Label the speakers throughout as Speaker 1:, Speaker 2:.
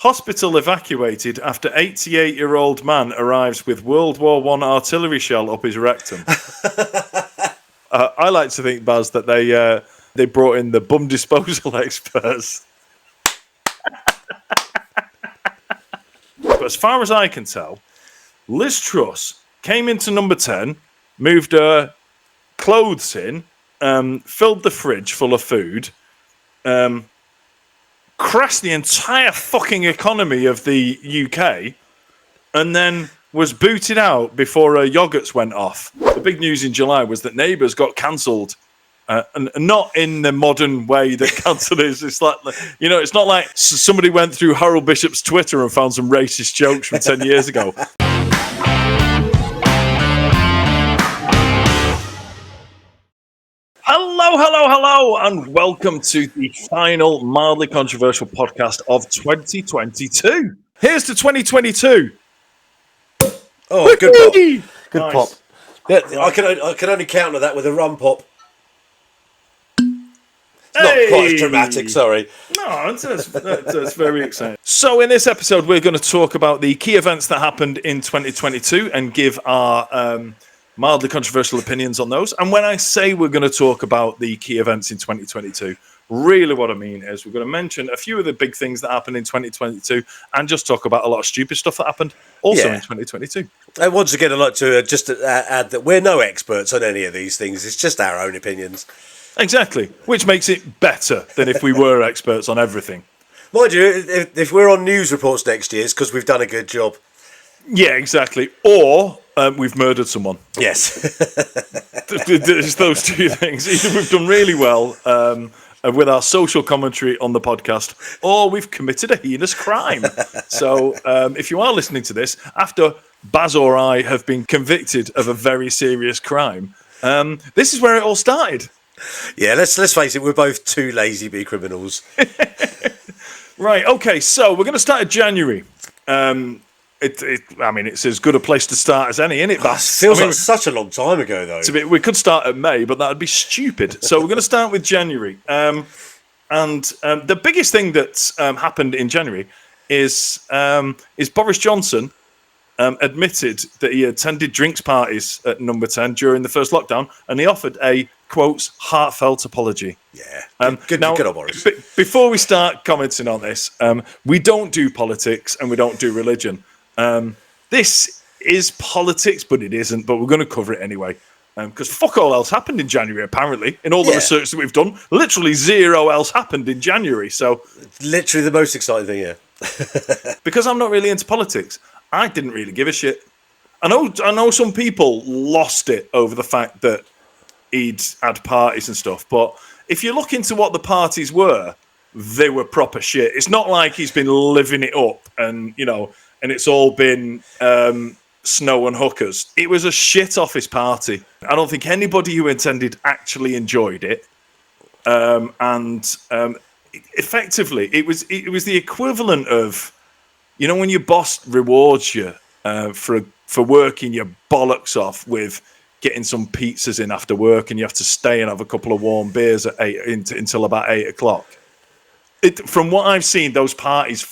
Speaker 1: Hospital evacuated after 88-year-old man arrives with World War I artillery shell up his rectum. I like to think, Baz, that they brought in the bum disposal experts. But as far as I can tell, Liz Truss came into number 10, moved her clothes in, filled the fridge full of food, crashed the entire fucking economy of the UK, and then was booted out before her yogurts went off. The big news in July was that Neighbours got cancelled, and not in the modern way that cancelled is. It's like, it's not like somebody went through Harold Bishop's Twitter and found some racist jokes from 10 years ago. Hello, and welcome to the final mildly controversial podcast of 2022. Here's to 2022.
Speaker 2: Oh, good pop. Good
Speaker 1: Nice.
Speaker 2: pop. Yeah, I can only counter that with a rum pop. It's not quite as dramatic, sorry.
Speaker 1: No, that's very exciting. So in this episode, we're going to talk about the key events that happened in 2022 and give our mildly controversial opinions on those. And when I say we're going to talk about the key events in 2022, really what I mean is we're going to mention a few of the big things that happened in 2022 and just talk about a lot of stupid stuff that happened also in 2022.
Speaker 2: And once again, I'd like to just add that we're no experts on any of these things. It's just our own opinions.
Speaker 1: Exactly, which makes it better than if we were experts on everything.
Speaker 2: Mind you, if we're on news reports next year, it's because we've done a good job.
Speaker 1: Yeah, exactly. Or we've murdered someone.
Speaker 2: Yes.
Speaker 1: There's those two things. Either we've done really well with our social commentary on the podcast, or we've committed a heinous crime. So if you are listening to this after Baz or I have been convicted of a very serious crime, this is where it all started.
Speaker 2: Yeah, let's face it, we're both too lazy to be criminals.
Speaker 1: Right, okay, so we're going to start at January. It's as good a place to start as any, isn't it, Baz?
Speaker 2: Feels like such a long time ago, though.
Speaker 1: We could start at May, but that would be stupid. So we're going to start with January. And the biggest thing that's happened in January is Boris Johnson admitted that he attended drinks parties at number 10 during the first lockdown, and he offered a, quotes, heartfelt apology.
Speaker 2: Yeah, good on Boris.
Speaker 1: Before we start commenting on this, we don't do politics and we don't do religion. This is politics, but it isn't. But we're going to cover it anyway, because fuck all else happened in January. Apparently, in all the research that we've done, literally zero else happened in January. So,
Speaker 2: literally the most exciting thing, yeah.
Speaker 1: Because I'm not really into politics, I didn't really give a shit. I know some people lost it over the fact that he'd had parties and stuff, but if you look into what the parties were, they were proper shit. It's not like he's been living it up and and it's all been snow and hookers. It was a shit office party. I don't think anybody who attended actually enjoyed it. Effectively, it was the equivalent of, when your boss rewards you for working your bollocks off with getting some pizzas in after work, and you have to stay and have a couple of warm beers at until about 8 o'clock. From what I've seen, those parties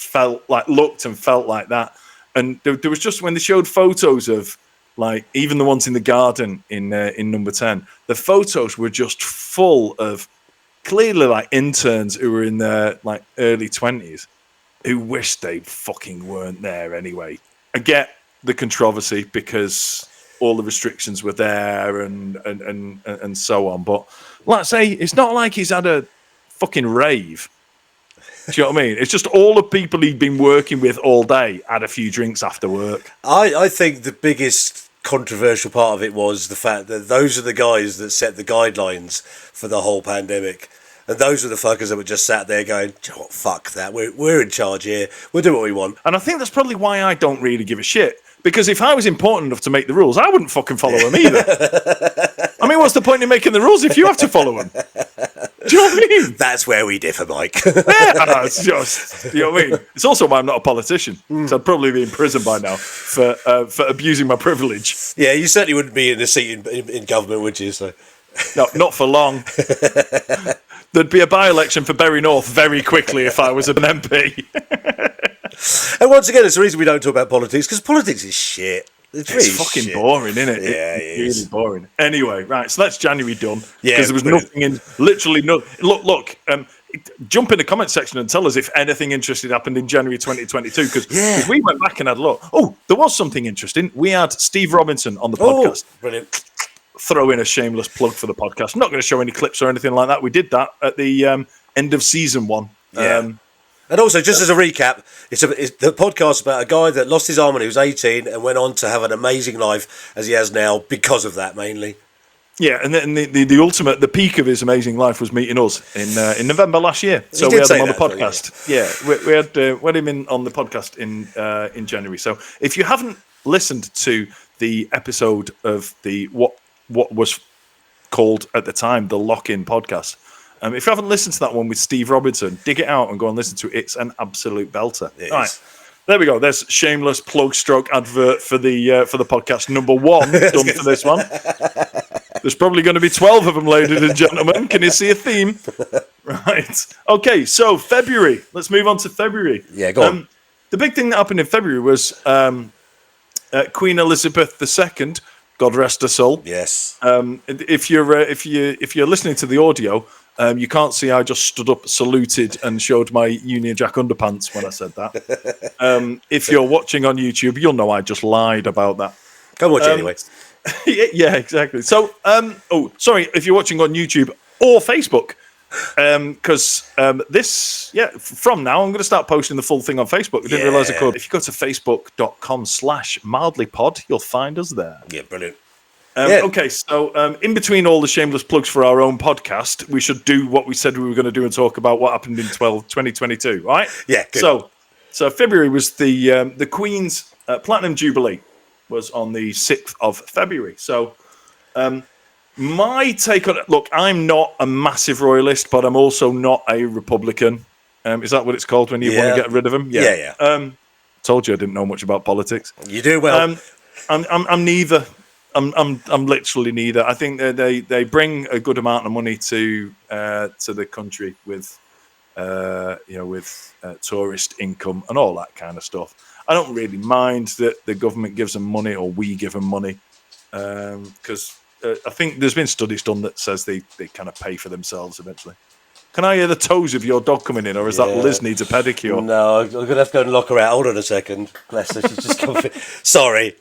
Speaker 1: looked and felt like that. And there was just, when they showed photos of, like, even the ones in the garden in number 10, the photos were just full of clearly like interns who were in their like early 20s who wished they fucking weren't there anyway. I get the controversy because all the restrictions were there and so on. But like I say, it's not like he's had a fucking rave. Do you know what I mean? It's just all the people he'd been working with all day had a few drinks after work.
Speaker 2: I think the biggest controversial part of it was the fact that those are the guys that set the guidelines for the whole pandemic. And those are the fuckers that were just sat there going, oh, fuck that, we're in charge here, we'll do what we want.
Speaker 1: And I think that's probably why I don't really give a shit. Because if I was important enough to make the rules, I wouldn't fucking follow them either. I mean, what's the point in making the rules if you have to follow them? Do you know what I mean?
Speaker 2: That's where we differ, Mike.
Speaker 1: It's just, you know what I mean? It's also why I'm not a politician. So I'd probably be in prison by now for abusing my privilege.
Speaker 2: Yeah, you certainly wouldn't be in a seat in government, would you? So.
Speaker 1: No, not for long. There'd be a by-election for Bury North very quickly if I was an MP.
Speaker 2: And once again, it's the reason we don't talk about politics, because politics is shit. It's really
Speaker 1: fucking
Speaker 2: shit.
Speaker 1: boring, isn't it?
Speaker 2: Yeah, it is.
Speaker 1: Really boring. Anyway, right, so that's January done.
Speaker 2: Yeah,
Speaker 1: because there was
Speaker 2: brilliant.
Speaker 1: nothing in, literally no. Look. Jump in the comment section and tell us if anything interesting happened in January 2022. Because we went back and had a look. Oh, there was something interesting. We had Steve Robinson on the podcast.
Speaker 2: Brilliant.
Speaker 1: Throw in a shameless plug for the podcast. I'm not going to show any clips or anything like that. We did that at the end of season 1.
Speaker 2: Yeah. And also, just as a recap, it's the podcast about a guy that lost his arm when he was 18 and went on to have an amazing life as he has now because of that, mainly.
Speaker 1: Yeah, and then the ultimate, the peak of his amazing life was meeting us in November last year. So we had him on the podcast. Yeah, we had him in on the podcast in January. So if you haven't listened to the episode of the what was called at the time the Lock-In podcast, if you haven't listened to that one with Steve Robinson, dig it out and go and listen to it. It's an absolute belter. All right. There we go. There's shameless plug stroke advert for the podcast number 1 done for this one. There's probably going to be 12 of them, ladies and gentlemen. Can you see a theme? Right. Okay, so February. Let's move on to February.
Speaker 2: Yeah, go on.
Speaker 1: The big thing that happened in February was Queen Elizabeth II, God rest her soul.
Speaker 2: Yes.
Speaker 1: If you're listening to the audio, you can't see I just stood up, saluted, and showed my Union Jack underpants when I said that. If you're watching on YouTube, you'll know I just lied about that.
Speaker 2: Go watch it anyway.
Speaker 1: Yeah, exactly. So, sorry, if you're watching on YouTube or Facebook, because from now I'm going to start posting the full thing on Facebook. I didn't realise I could. If you go to facebook.com/mildlypod, you'll find us there.
Speaker 2: Yeah, brilliant.
Speaker 1: Okay, so in between all the shameless plugs for our own podcast, we should do what we said we were going to do and talk about what happened in 2022, right?
Speaker 2: Yeah, good.
Speaker 1: So February was the Queen's Platinum Jubilee was on the 6th of February. So my take on it, look, I'm not a massive royalist, but I'm also not a Republican. Is that what it's called when you want to get rid of them?
Speaker 2: Yeah.
Speaker 1: Told you I didn't know much about politics.
Speaker 2: You do well.
Speaker 1: I'm neither. I'm literally neither. I think they bring a good amount of money to the country with tourist income and all that kind of stuff. I don't really mind that the government gives them money or we give them money because I think there's been studies done that says they kind of pay for themselves eventually. Can I hear the toes of your dog coming in, or is that Liz needs a pedicure?
Speaker 2: No, I'm going to have to go and lock her out. Hold on a second. Bless her. She's just come. Sorry.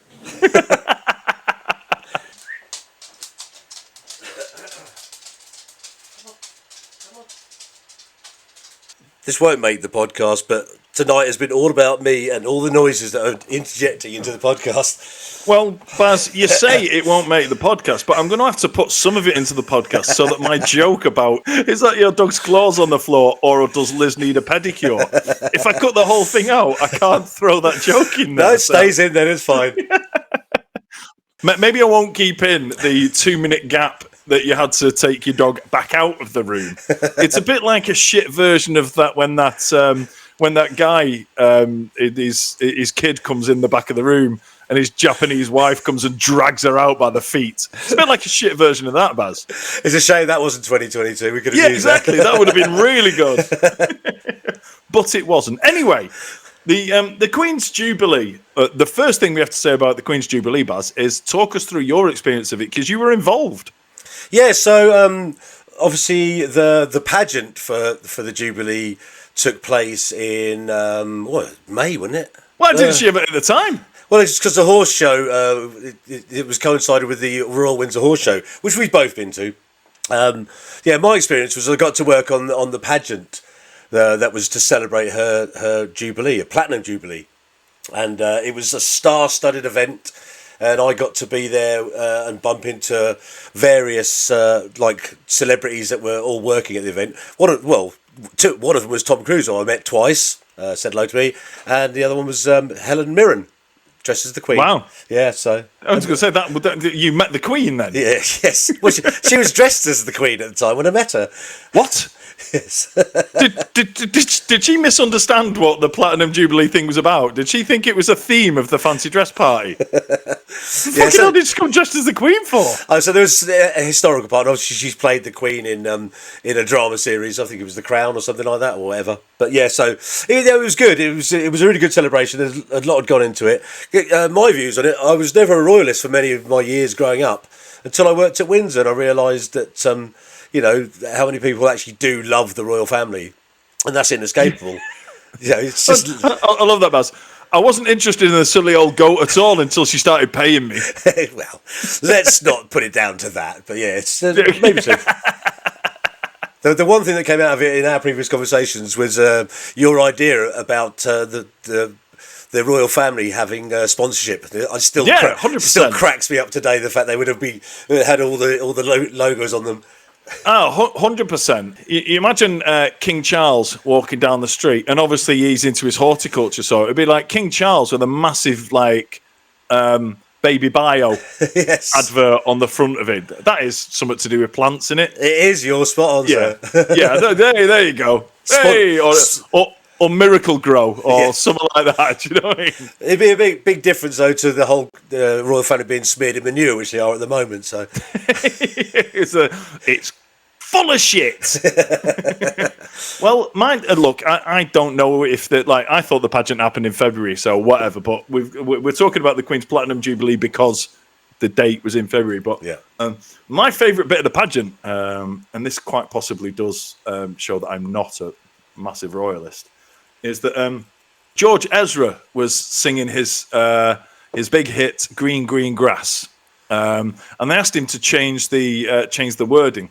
Speaker 2: This won't make the podcast, but tonight has been all about me and all the noises that are interjecting into the podcast.
Speaker 1: Well, Baz, you say it won't make the podcast, but I'm going to have to put some of it into the podcast so that my joke about, is that your dog's claws on the floor or does Liz need a pedicure? If I cut the whole thing out, I can't throw that joke in there.
Speaker 2: No, it stays in then, it's fine.
Speaker 1: Maybe I won't keep in the 2-minute gap that you had to take your dog back out of the room. It's a bit like a shit version of that when that guy, his kid comes in the back of the room and his Japanese wife comes and drags her out by the feet. It's a bit like a shit version of that, Baz.
Speaker 2: It's a shame that wasn't 2022. We could have used
Speaker 1: exactly. That would have been really good. But it wasn't. Anyway, the Queen's Jubilee. The first thing we have to say about the Queen's Jubilee, Baz, is talk us through your experience of it, because you were involved.
Speaker 2: Yeah, so obviously the pageant for the Jubilee took place in May, wasn't it?
Speaker 1: Why didn't she have it at the time?
Speaker 2: Well, it's because the horse show, it was coincided with the Royal Windsor Horse Show, which we've both been to. My experience was I got to work on the pageant that was to celebrate her Jubilee, a Platinum Jubilee. And it was a star-studded event. And I got to be there and bump into various celebrities that were all working at the event. One of them was Tom Cruise, who I met twice, said hello to me, and the other one was Helen Mirren, dressed as the Queen.
Speaker 1: Wow.
Speaker 2: Yeah, so...
Speaker 1: I was going to say, that you met the Queen then?
Speaker 2: Yeah, yes. Well, she was dressed as the Queen at the time when I met her.
Speaker 1: What?
Speaker 2: Yes.
Speaker 1: Did she misunderstand what the Platinum Jubilee thing was about? Did she think it was a theme of the fancy dress party? Fucking hell did she come dressed as the Queen for?
Speaker 2: So there's a historical part. Obviously, she's played the Queen in a drama series. I think it was The Crown or something like that, or whatever. But yeah, so it was good. It was a really good celebration. There's a lot had gone into it. My views on it: I was never a royalist for many of my years growing up until I worked at Windsor, and I realised that how many people actually do love the royal family, and that's inescapable. It's just.
Speaker 1: I love that, Baz. I wasn't interested in the silly old goat at all until she started paying me.
Speaker 2: Well, let's not put it down to that. But yeah, it's maybe so. The one thing that came out of it in our previous conversations was your idea about the royal family having sponsorship. I still 100%. Still cracks me up today the fact they would have had all the logos on them.
Speaker 1: Oh, 100%. You imagine King Charles walking down the street, and obviously he's into his horticulture, so it'd be like King Charles with a massive, Baby Bio advert on the front of it. That is something to do with plants, in it?
Speaker 2: It is. You're spot on,
Speaker 1: sir. Yeah, there you go. Hey, or Miracle Grow, or something like that. Do you know what I mean?
Speaker 2: It'd be a big difference, though, to the whole royal family being smeared in manure, which they are at the moment. So
Speaker 1: it's full of shit. Well, look, I don't know if I thought the pageant happened in February, so whatever. But we're talking about the Queen's Platinum Jubilee because the date was in February. But my favourite bit of the pageant, and this quite possibly does show that I'm not a massive royalist, is that George Ezra was singing his big hit "Green Green Grass," and they asked him to change the wording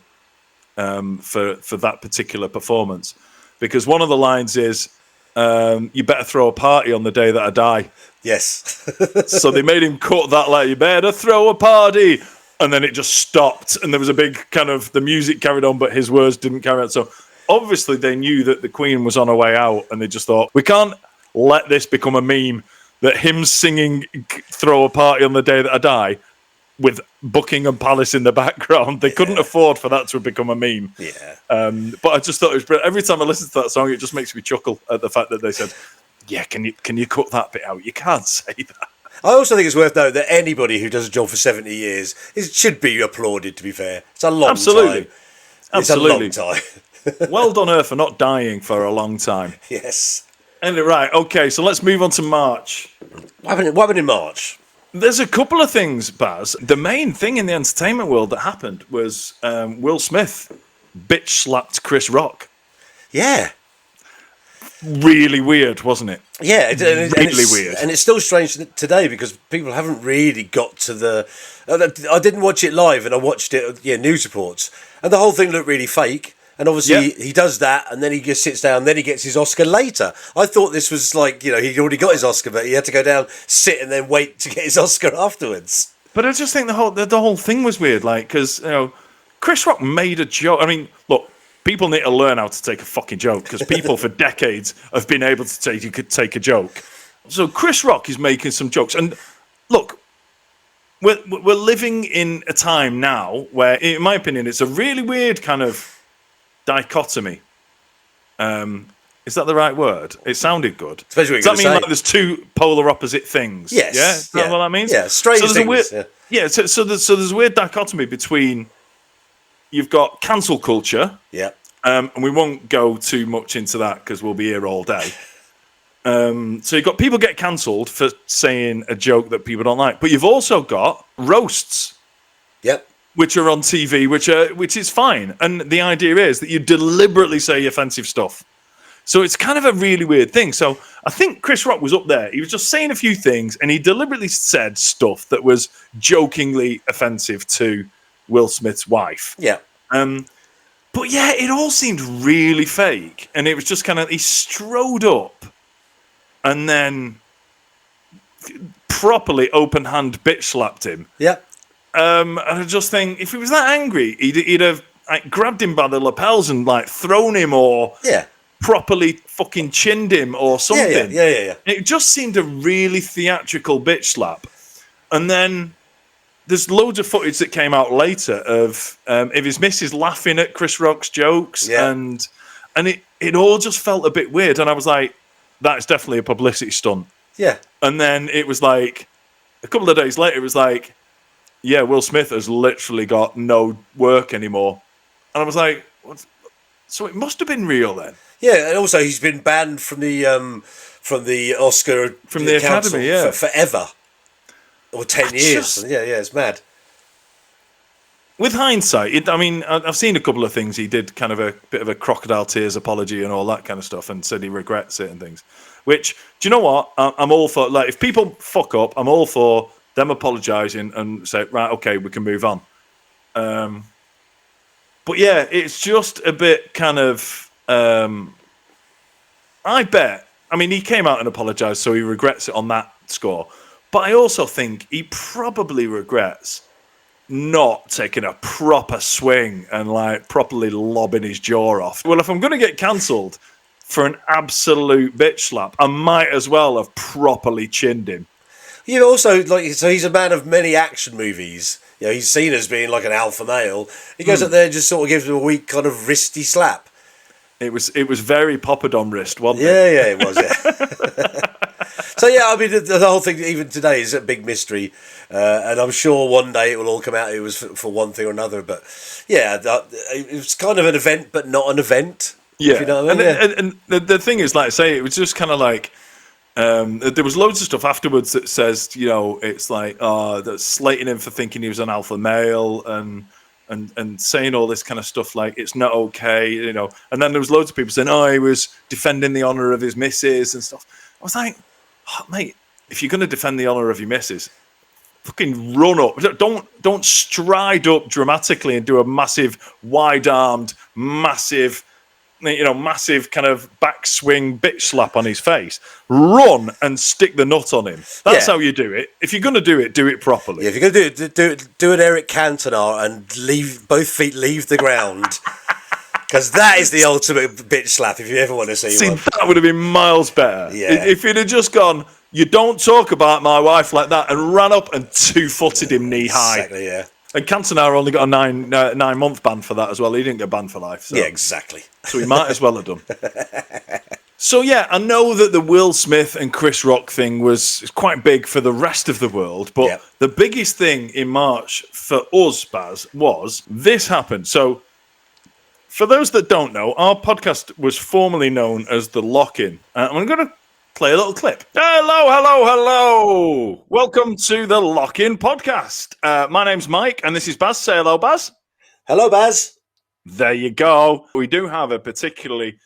Speaker 1: for that particular performance, because one of the lines is "You better throw a party on the day that I die."
Speaker 2: Yes.
Speaker 1: So they made him cut that, like, "You better throw a party," and then it just stopped, and there was a big kind of, the music carried on, but his words didn't carry on. So obviously they knew that the Queen was on her way out, and they just thought, we can't let this become a meme, that him singing "Throw a Party on the Day That I Die" with Buckingham Palace in the background. They couldn't afford for that to become a meme.
Speaker 2: Yeah.
Speaker 1: But I just thought it was brilliant. Every time I listen to that song, it just makes me chuckle at the fact that they said, yeah, can you cut that bit out? You can't say that.
Speaker 2: I also think it's worth noting that anybody who does a job for 70 years should be applauded, to be fair. It's a long time.
Speaker 1: Absolutely.
Speaker 2: It's a long time.
Speaker 1: Well done, her, for not dying for a long time.
Speaker 2: Yes.
Speaker 1: Anyway, right, okay, so let's move on to March.
Speaker 2: What happened in March?
Speaker 1: There's a couple of things, Baz. The main thing in the entertainment world that happened was Will Smith bitch slapped Chris Rock.
Speaker 2: Yeah.
Speaker 1: Really weird, wasn't it?
Speaker 2: Yeah,
Speaker 1: really weird.
Speaker 2: And it's still strange today because people haven't really got to the... I didn't watch it live, and I watched it, news reports, and the whole thing looked really fake. And obviously he does that, and then he just sits down, and then he gets his Oscar later. I thought this was like, he'd already got his Oscar, but he had to go down, sit, and then wait to get his Oscar afterwards.
Speaker 1: But I just think the whole thing was weird, because Chris Rock made a joke. I mean, look, people need to learn how to take a fucking joke, because people for decades have been able to take a joke. So Chris Rock is making some jokes, and look, we're living in a time now where, in my opinion, it's a really weird kind of dichotomy. Is that the right word? It sounded good.
Speaker 2: Does
Speaker 1: that mean like there's two polar opposite things?
Speaker 2: Yes.
Speaker 1: Yeah? Is that what that means?
Speaker 2: Yeah, strange things.
Speaker 1: So there's a weird dichotomy between, you've got cancel culture.
Speaker 2: Yeah.
Speaker 1: And we won't go too much into that because we'll be here all day. So you've got people get cancelled for saying a joke that people don't like. But you've also got roasts.
Speaker 2: Yep.
Speaker 1: Which are on TV, which is fine. And the idea is that you deliberately say offensive stuff. So it's kind of a really weird thing. So I think Chris Rock was up there. He was just saying a few things, and he deliberately said stuff that was jokingly offensive to Will Smith's wife.
Speaker 2: Yeah.
Speaker 1: But yeah, it all seemed really fake. And it was just kind of, he strode up and then properly open hand bitch slapped him.
Speaker 2: Yeah.
Speaker 1: And I just think, if he was that angry, he'd have grabbed him by the lapels and thrown him, or properly fucking chinned him or something.
Speaker 2: Yeah.
Speaker 1: It just seemed a really theatrical bitch slap. And then there's loads of footage that came out later of his missus laughing at Chris Rock's jokes, and it all just felt a bit weird. And I was like, that's definitely a publicity stunt.
Speaker 2: Yeah.
Speaker 1: And then it was like a couple of days later, it was like, yeah, Will Smith has literally got no work anymore. And I was like, what? So it must have been real then.
Speaker 2: Yeah, and also he's been banned from the Oscar
Speaker 1: from the
Speaker 2: Council
Speaker 1: Academy, yeah,
Speaker 2: forever, or 10 years. Yeah, it's mad.
Speaker 1: With hindsight, I've seen a couple of things. He did kind of a bit of a crocodile tears apology and all that kind of stuff, and said he regrets it and things. Which, do you know what? I'm all for. Like, if people fuck up, I'm all for them apologising and say, right, okay, we can move on. But yeah, it's just a bit kind of. I bet. I mean, he came out and apologised, so he regrets it on that score. But I also think he probably regrets not taking a proper swing and like properly lobbing his jaw off. Well, if I'm going to get cancelled for an absolute bitch slap, I might as well have properly chinned him.
Speaker 2: You know, also, like, so he's a man of many action movies. You know, he's seen as being like an alpha male. He goes up there and just sort of gives him a weak kind of wristy slap.
Speaker 1: It was very Poppadom wrist, wasn't
Speaker 2: it? Yeah, it was, yeah. So, yeah, I mean, the whole thing, even today, is a big mystery. And I'm sure one day it will all come out. It was for one thing or another. But, yeah, it was kind of an event, but not an event.
Speaker 1: Yeah.
Speaker 2: You know what I
Speaker 1: mean? And the thing is, like I say, it was just kind of like, there was loads of stuff afterwards that says, you know, it's like, that's slating him for thinking he was an alpha male and saying all this kind of stuff like it's not okay, you know. And then there was loads of people saying, he was defending the honour of his missus and stuff. I was like, mate, if you're going to defend the honour of your missus, fucking run up. Don't stride up dramatically and do a massive, wide-armed, massive kind of backswing bitch slap on his face. Run and stick the nut on him. That's how you do it. If you're going to do it properly.
Speaker 2: Yeah, if you're going to do an Eric Cantona and leave both feet leave the ground. Because that is the ultimate bitch slap if you ever want to see one.
Speaker 1: That would have been miles better. Yeah. If you'd have just gone, you don't talk about my wife like that, and ran up and two-footed him knee high.
Speaker 2: Exactly, yeah.
Speaker 1: And Cantona only got a 9-month ban for that as well. He didn't get banned for life. So.
Speaker 2: Yeah, exactly.
Speaker 1: So he might as well have done. So yeah, I know that the Will Smith and Chris Rock thing was quite big for the rest of the world, but the biggest thing in March for us, Baz, was this happened. So for those that don't know, our podcast was formerly known as The Lock-In. I'm going to play a little clip. Hello. Welcome to The Lock-In podcast. My name's Mike, and this is Baz. Say hello, Baz.
Speaker 2: Hello, Baz.
Speaker 1: There you go. We do have a particularly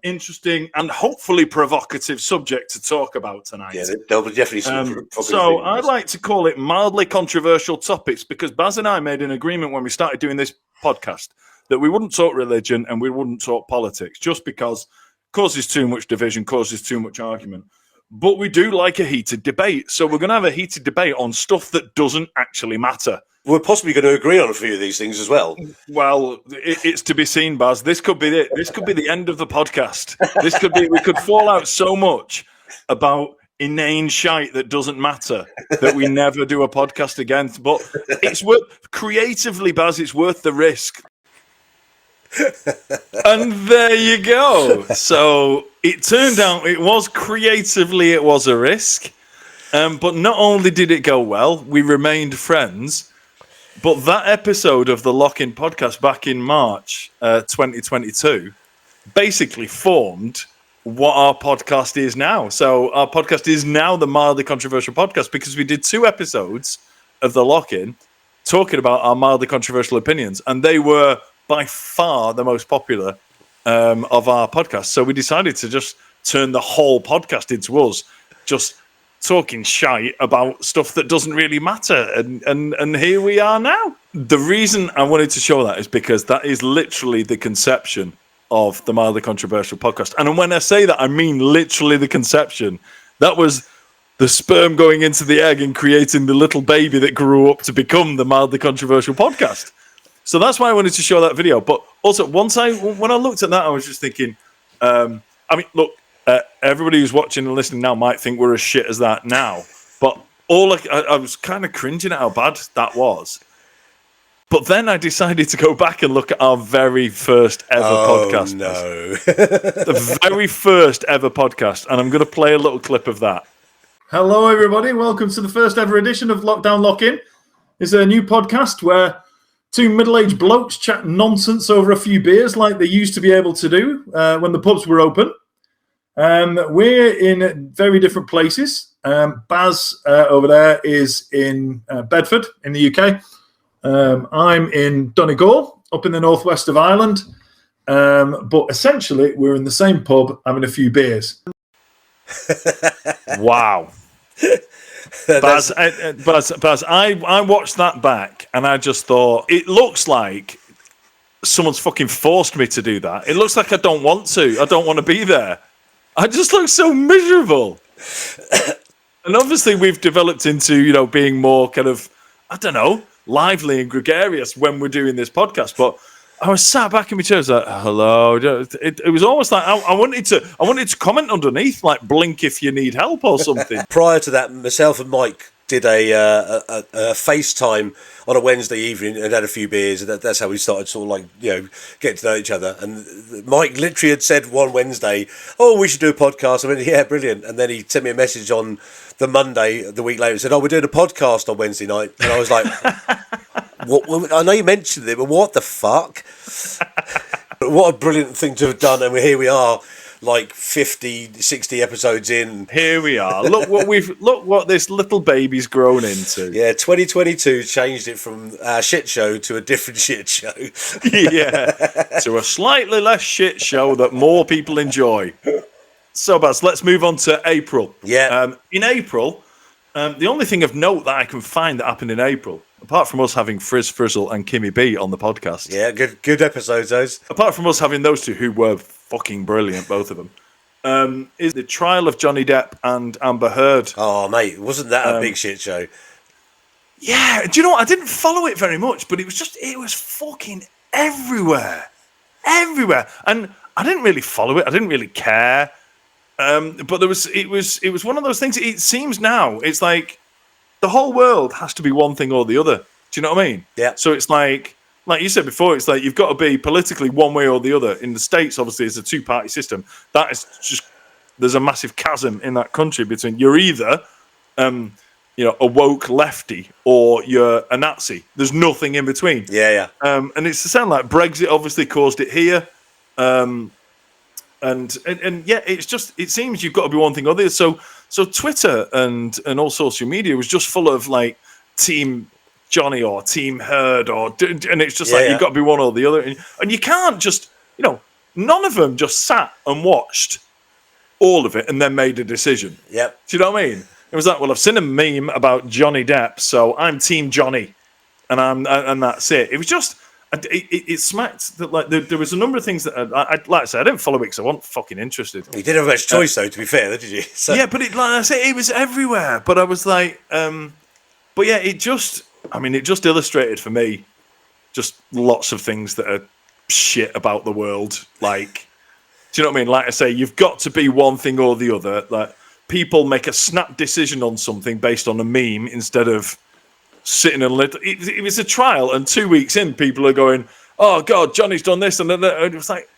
Speaker 1: interesting and hopefully provocative subject to talk about tonight.
Speaker 2: Yeah, there'll be definitely some
Speaker 1: so I'd like to call it mildly controversial topics, because Baz and I made an agreement when we started doing this podcast that we wouldn't talk religion and we wouldn't talk politics, just because causes too much division, causes too much argument. But we do like a heated debate. So we're going to have a heated debate on stuff that doesn't actually matter.
Speaker 2: We're possibly going to agree on a few of these things as well.
Speaker 1: Well, it's to be seen, Baz. This could be it. This could be the end of the podcast. This could be, we could fall out so much about inane shite that doesn't matter that we never do a podcast again. But it's worth, creatively, Baz, it's worth the risk. And there you go. So it turned out it was a risk. But not only did it go well, we remained friends. But that episode of the Lock-In podcast back in March 2022 basically formed what our podcast is now. So our podcast is now the Mildly Controversial Podcast, because we did 2 episodes of the Lock-In talking about our mildly controversial opinions, and they were by far the most popular of our podcasts. So we decided to just turn the whole podcast into us just talking shite about stuff that doesn't really matter. And here we are now. The reason I wanted to show that is because that is literally the conception of the Mildly Controversial Podcast. And when I say that, I mean literally the conception. That was the sperm going into the egg and creating the little baby that grew up to become the Mildly Controversial Podcast. So that's why I wanted to show that video. But also, when I looked at that, I was just thinking, look, everybody who's watching and listening now might think we're as shit as that now. But I was kind of cringing at how bad that was. But then I decided to go back and look at our very first ever podcast.
Speaker 2: No.
Speaker 1: The very first ever podcast. And I'm going to play a little clip of that.
Speaker 3: Hello, everybody. Welcome to the first ever edition of Lockdown Lock-In. It's a new podcast where two middle-aged blokes chat nonsense over a few beers like they used to be able to do when the pubs were open. We're in very different places. Baz over there is in Bedford in the UK. I'm in Donegal, up in the northwest of Ireland. But essentially, we're in the same pub having a few beers.
Speaker 1: Wow. Baz, I watched that back and I just thought, it looks like someone's fucking forced me to do that. It looks like I don't want to. I don't want to be there. I just look so miserable. And obviously we've developed into, being more kind of, I don't know, lively and gregarious when we're doing this podcast. But I was sat back in my chair, I was like, hello. It was almost like I wanted to comment underneath, like blink if you need help or something.
Speaker 2: Prior to that, myself and Mike did a FaceTime on a Wednesday evening and had a few beers, and that's how we started sort of like, getting to know each other. And Mike literally had said one Wednesday, "Oh, we should do a podcast." I went, "Yeah, brilliant." And then he sent me a message on the Monday, the week later, and said, "Oh, we're doing a podcast on Wednesday night." And I was like, "What? I know you mentioned it, but what the fuck?" What a brilliant thing to have done. And here we are, like 50, 60 episodes in.
Speaker 1: Here we are. Look what this little baby's grown into.
Speaker 2: Yeah, 2022 changed it from a shit show to a different shit show.
Speaker 1: Yeah, to a slightly less shit show that more people enjoy. So, Baz, let's move on to April.
Speaker 2: Yeah.
Speaker 1: In April, the only thing of note that I can find that happened in April, apart from us having Frizz Frizzle and Kimmy B on the podcast.
Speaker 2: Yeah, good episodes, those.
Speaker 1: Apart from us having those two, who were fucking brilliant, both of them, is the trial of Johnny Depp and Amber Heard.
Speaker 2: Oh, mate, wasn't that a big shit show?
Speaker 1: Yeah, do you know what? I didn't follow it very much, but it was fucking everywhere. And I didn't really follow it. I didn't really care. But it was one of those things. It seems now it's like the whole world has to be one thing or the other. Do you know what I mean?
Speaker 2: Yeah.
Speaker 1: So it's like you said before, it's like you've got to be politically one way or the other. In the States, obviously, it's a two-party system. That is just, there's a massive chasm in that country between you're either a woke lefty or you're a Nazi. There's nothing in between.
Speaker 2: Yeah.
Speaker 1: And it's the same like Brexit obviously caused it here. And yeah, it seems you've got to be one thing or the other. So Twitter and all social media was just full of like Team Johnny or Team Heard and it's just you've got to be one or the other. And you can't just, none of them just sat and watched all of it and then made a decision.
Speaker 2: Yep.
Speaker 1: Do you know what I mean? It was like, well, I've seen a meme about Johnny Depp, so I'm Team Johnny, and that's it. It was just. It smacked that like there was a number of things that like I said, I didn't follow it because I wasn't fucking interested.
Speaker 2: You didn't have much choice though, to be fair, did you? So.
Speaker 1: Yeah, but like I say, it was everywhere. But I was like, but yeah, it just illustrated for me just lots of things that are shit about the world. Like, do you know what I mean? Like I say, you've got to be one thing or the other. Like people make a snap decision on something based on a meme instead of sitting and it was a trial, and 2 weeks in, people are going, "Oh God, Johnny's done this," and it was like,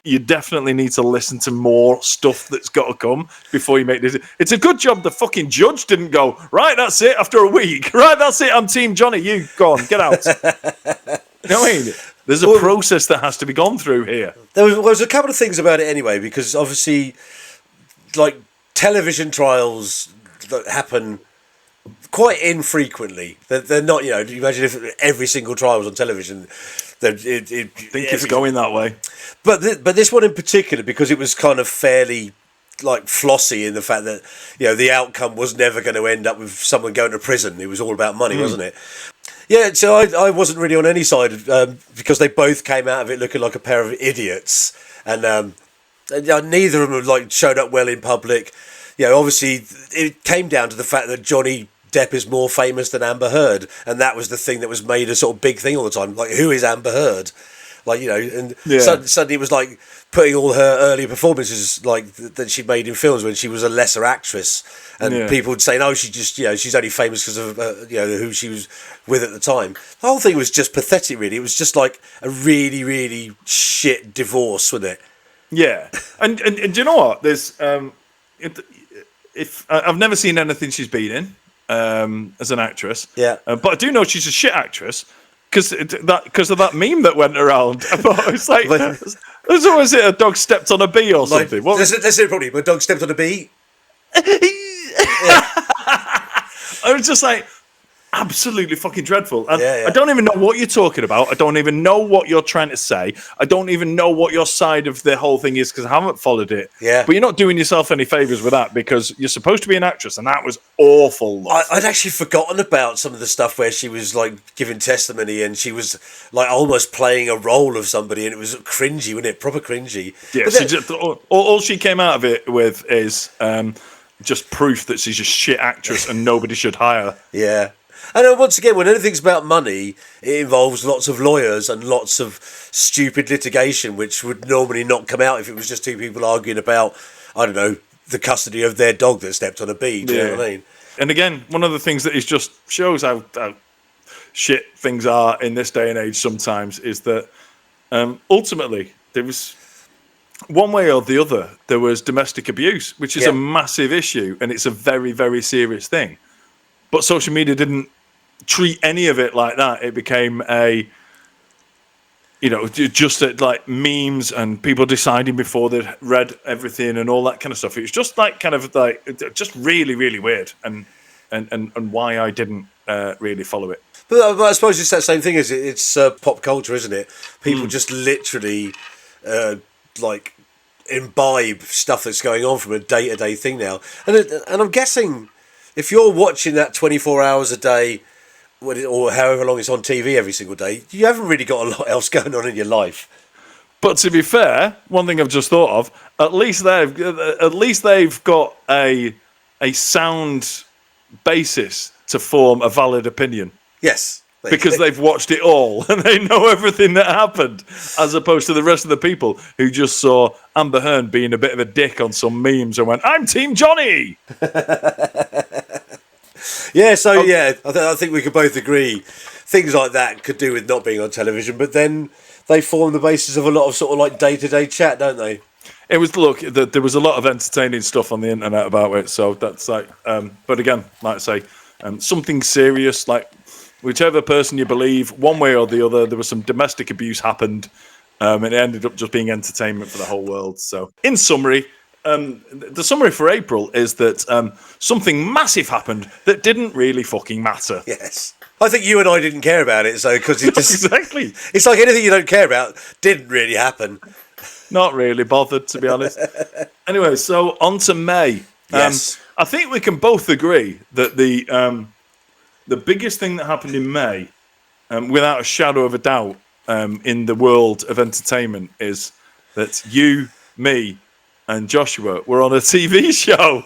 Speaker 1: you definitely need to listen to more stuff that's got to come before you make this. It's a good job the fucking judge didn't go, "Right, that's it. After a week, right, that's it. I'm Team Johnny. You go on, get out." You know what I mean? There's a process that has to be gone through here.
Speaker 2: There was a couple of things about it anyway, because obviously, like television trials that happen quite infrequently. They're not, you imagine if every single trial was on television.
Speaker 1: I think it's going that way.
Speaker 2: But this one in particular, because it was kind of fairly like flossy in the fact that, the outcome was never going to end up with someone going to prison. It was all about money, wasn't it? Yeah, so I wasn't really on any side because they both came out of it looking like a pair of idiots. And neither of them like showed up well in public. Obviously it came down to the fact that Johnny Depp is more famous than Amber Heard, and that was the thing that was made a sort of big thing all the time. Like, who is Amber Heard? Like, you know, and
Speaker 1: Yeah.
Speaker 2: suddenly it was like putting all her earlier performances like that she made in films when she was a lesser actress, and
Speaker 1: Yeah.
Speaker 2: people would say, "No, she just, you know, she's only famous because of you know, who she was with at the time." The whole thing was just pathetic, really. It was just like a really, really shit divorce, wasn't it?
Speaker 1: Yeah, and do you know what? There's if I've never seen anything she's been in as an actress.
Speaker 2: Yeah.
Speaker 1: But I do know she's a shit actress because of that meme that went around about it's like there's always a dog stepped on a bee or
Speaker 2: Like,
Speaker 1: something. What
Speaker 2: that's it, probably. My dog stepped on a bee.
Speaker 1: I was just like, absolutely fucking dreadful. And
Speaker 2: Yeah, yeah.
Speaker 1: I don't even know what you're talking about. I don't even know what you're trying to say. I don't even know what your side of the whole thing is because I haven't followed it.
Speaker 2: Yeah.
Speaker 1: But you're not doing yourself any favors with that because you're supposed to be an actress and that was awful. Love.
Speaker 2: I'd actually forgotten about some of the stuff where she was like giving testimony and she was like almost playing a role of somebody, and it was cringy, wasn't it? Proper cringy.
Speaker 1: Yeah,
Speaker 2: But
Speaker 1: she
Speaker 2: then-
Speaker 1: just, all she came out of it with is just proof that she's a shit actress and nobody should hire her.
Speaker 2: yeah. And then once again, when anything's about money, it involves lots of lawyers and lots of stupid litigation, which would normally not come out if it was just two people arguing about, I don't know, the custody of their dog that stepped on a bee. Do you know what I mean?
Speaker 1: And again, one of the things that is just shows how shit things are in this day and age sometimes is that ultimately there was one way or the other, there was domestic abuse, which is a massive issue and it's a very, very serious thing. But social media didn't treat any of it like that. It became just like memes and people deciding before they'd read everything and all that kind of stuff. It was just like just really, really weird and why I didn't really follow it.
Speaker 2: But I suppose it's that same thing, is it? It's pop culture, isn't it? People just literally like imbibe stuff that's going on from a day-to-day thing now. And I'm guessing if you're watching that 24 hours a day, or however long it's on TV every single day, you haven't really got a lot else going on in your life.
Speaker 1: But to be fair, one thing I've just thought of, at least they've got a sound basis to form a valid opinion.
Speaker 2: Yes.
Speaker 1: Because they've watched it all and they know everything that happened, as opposed to the rest of the people who just saw Amber Heard being a bit of a dick on some memes and went, "I'm Team Johnny."
Speaker 2: Yeah, so I think we could both agree things like that could do with not being on television, but then they form the basis of a lot of sort of like day-to-day chat, don't they?
Speaker 1: It was there was a lot of entertaining stuff on the internet about it, so that's like. But again, like I say, something serious, like whichever person you believe, one way or the other, there was some domestic abuse happened, and it ended up just being entertainment for the whole world. So, in summary. The summary for April is that something massive happened that didn't really fucking matter.
Speaker 2: Yes. I think you and I didn't care about it, so because it just
Speaker 1: Exactly.
Speaker 2: it's like anything you don't care about didn't really happen.
Speaker 1: Not really bothered, to be honest. Anyway, so on to May.
Speaker 2: Yes.
Speaker 1: I think we can both agree that the biggest thing that happened in May, without a shadow of a doubt, in the world of entertainment is that you, me, and Joshua were on a TV show.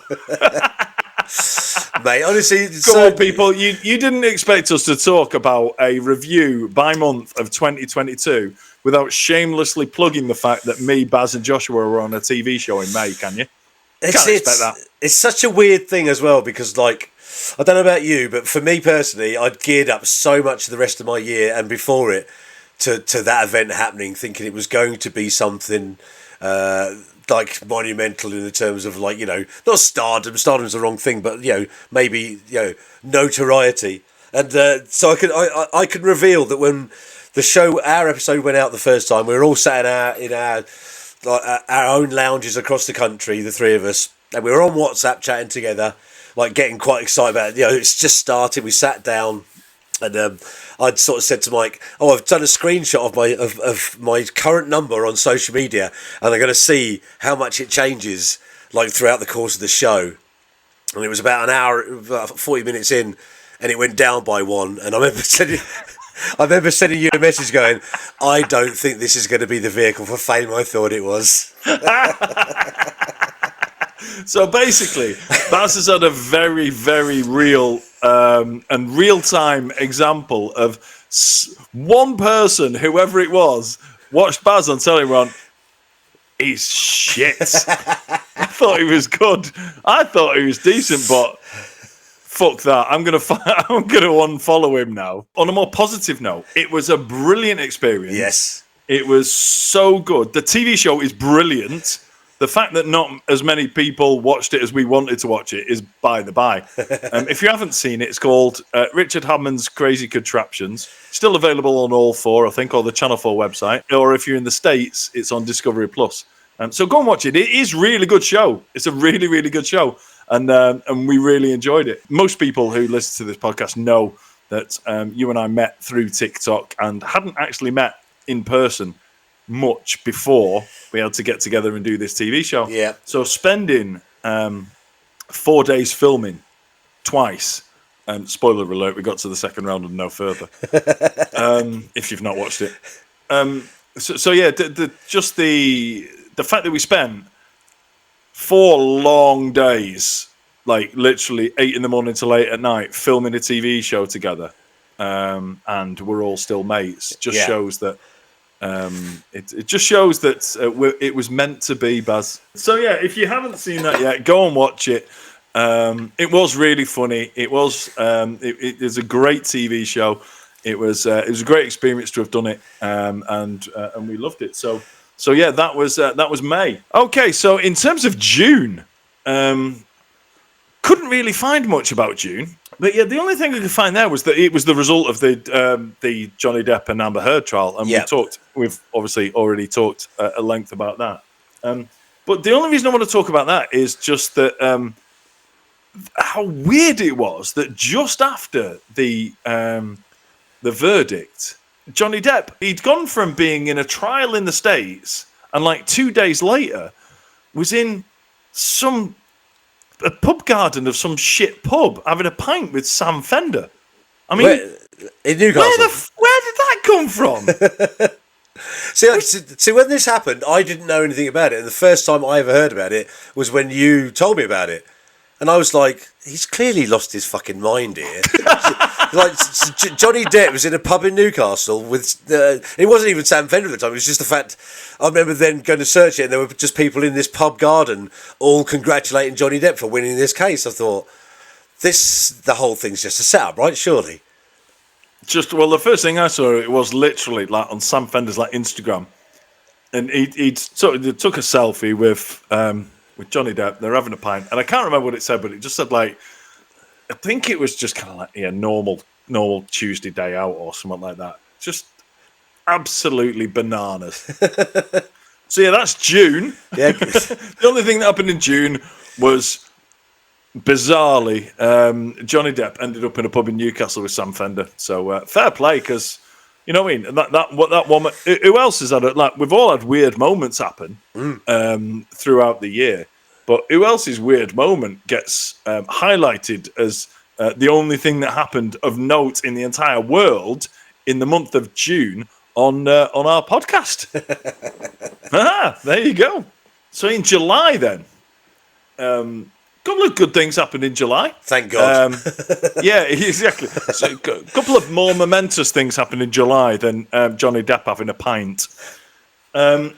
Speaker 2: Mate, honestly,
Speaker 1: Come on, people. You didn't expect us to talk about a review by month of 2022 without shamelessly plugging the fact that me, Baz, and Joshua were on a TV show in May, can you? Can't expect that.
Speaker 2: It's such a weird thing as well, because like, I don't know about you, but for me personally, I'd geared up so much the rest of my year and before it to that event happening, thinking it was going to be something like monumental in the terms of, like, you know, not stardom. Stardom's the wrong thing, but, you know, maybe, you know, notoriety. And so I can reveal that when the show, our episode went out the first time, we were all sat in our own lounges across the country, the three of us, and we were on WhatsApp chatting together, like getting quite excited about it. You know, it's just started. We sat down, and I'd sort of said to Mike, "Oh, I've done a screenshot of my current number on social media, and I'm going to see how much it changes like throughout the course of the show." And it was about an hour, about 40 minutes in, and it went down by one. And I remember sending you a message going, "I don't think this is going to be the vehicle for fame I thought it was."
Speaker 1: So basically, Baz has had a very, very real and real-time example of one person, whoever it was, watched Baz on telly and went, he's shit. I thought he was good. I thought he was decent, but fuck that. I'm gonna unfollow him now. On a more positive note, it was a brilliant experience.
Speaker 2: Yes.
Speaker 1: It was so good. The TV show is brilliant. The fact that not as many people watched it as we wanted to watch it is by the by. If you haven't seen it, it's called Richard Hammond's Crazy Contraptions. Still available on all four, I think, or the Channel 4 website. Or if you're in the States, it's on Discovery Plus. So go and watch it. It is a really good show. It's a really, really good show. And we really enjoyed it. Most people who listen to this podcast know that you and I met through TikTok and hadn't actually met in person much before we had to get together and do this TV show.
Speaker 2: Yeah.
Speaker 1: So spending 4 days filming twice, spoiler alert, we got to the second round and no further. If you've not watched it. So yeah, just the fact that we spent 4 long days, like literally 8 a.m. to late at night, filming a TV show together, and we're all still mates, just shows that it just shows that it was meant to be, Baz. So yeah, if you haven't seen that yet, go and watch it. It was really funny. It was it is a great TV show. It was a great experience to have done it, and we loved it. So yeah, that was May. Okay, so in terms of June, couldn't really find much about June. But yeah, the only thing I could find there was that it was the result of the Johnny Depp and Amber Heard trial, and we've obviously already talked at length about that. But the only reason I want to talk about that is just that how weird it was that just after the verdict, Johnny Depp, he'd gone from being in a trial in the States, and like 2 days later was in a pub garden of some shit pub having a pint with Sam Fender. I mean,
Speaker 2: in Newcastle.
Speaker 1: Where did that come from?
Speaker 2: See, when this happened, I didn't know anything about it, and the first time I ever heard about it was when you told me about it, and I was like, he's clearly lost his fucking mind here. Like Johnny Depp was in a pub in Newcastle with it wasn't even Sam Fender at the time. It was just the fact. I remember then going to search it, and there were just people in this pub garden all congratulating Johnny Depp for winning this case. I thought, the whole thing's just a setup, right? Surely.
Speaker 1: The first thing I saw, it was literally like on Sam Fender's like Instagram, and he took a selfie with Johnny Depp. They're having a pint, and I can't remember what it said, but it just said like, I think it was just kind of like normal Tuesday day out or something like that. Just absolutely bananas. So yeah, that's June. Yeah. The only thing that happened in June was, bizarrely, Johnny Depp ended up in a pub in Newcastle with Sam Fender. So fair play, because you know what I mean. That woman. Who else has had it? Like, we've all had weird moments happen throughout the year. But who else's weird moment gets highlighted as the only thing that happened of note in the entire world in the month of June on our podcast? There you go. So in July then, a couple of good things happened in July.
Speaker 2: Thank God.
Speaker 1: Yeah, exactly. So a couple of more momentous things happened in July than Johnny Depp having a pint. And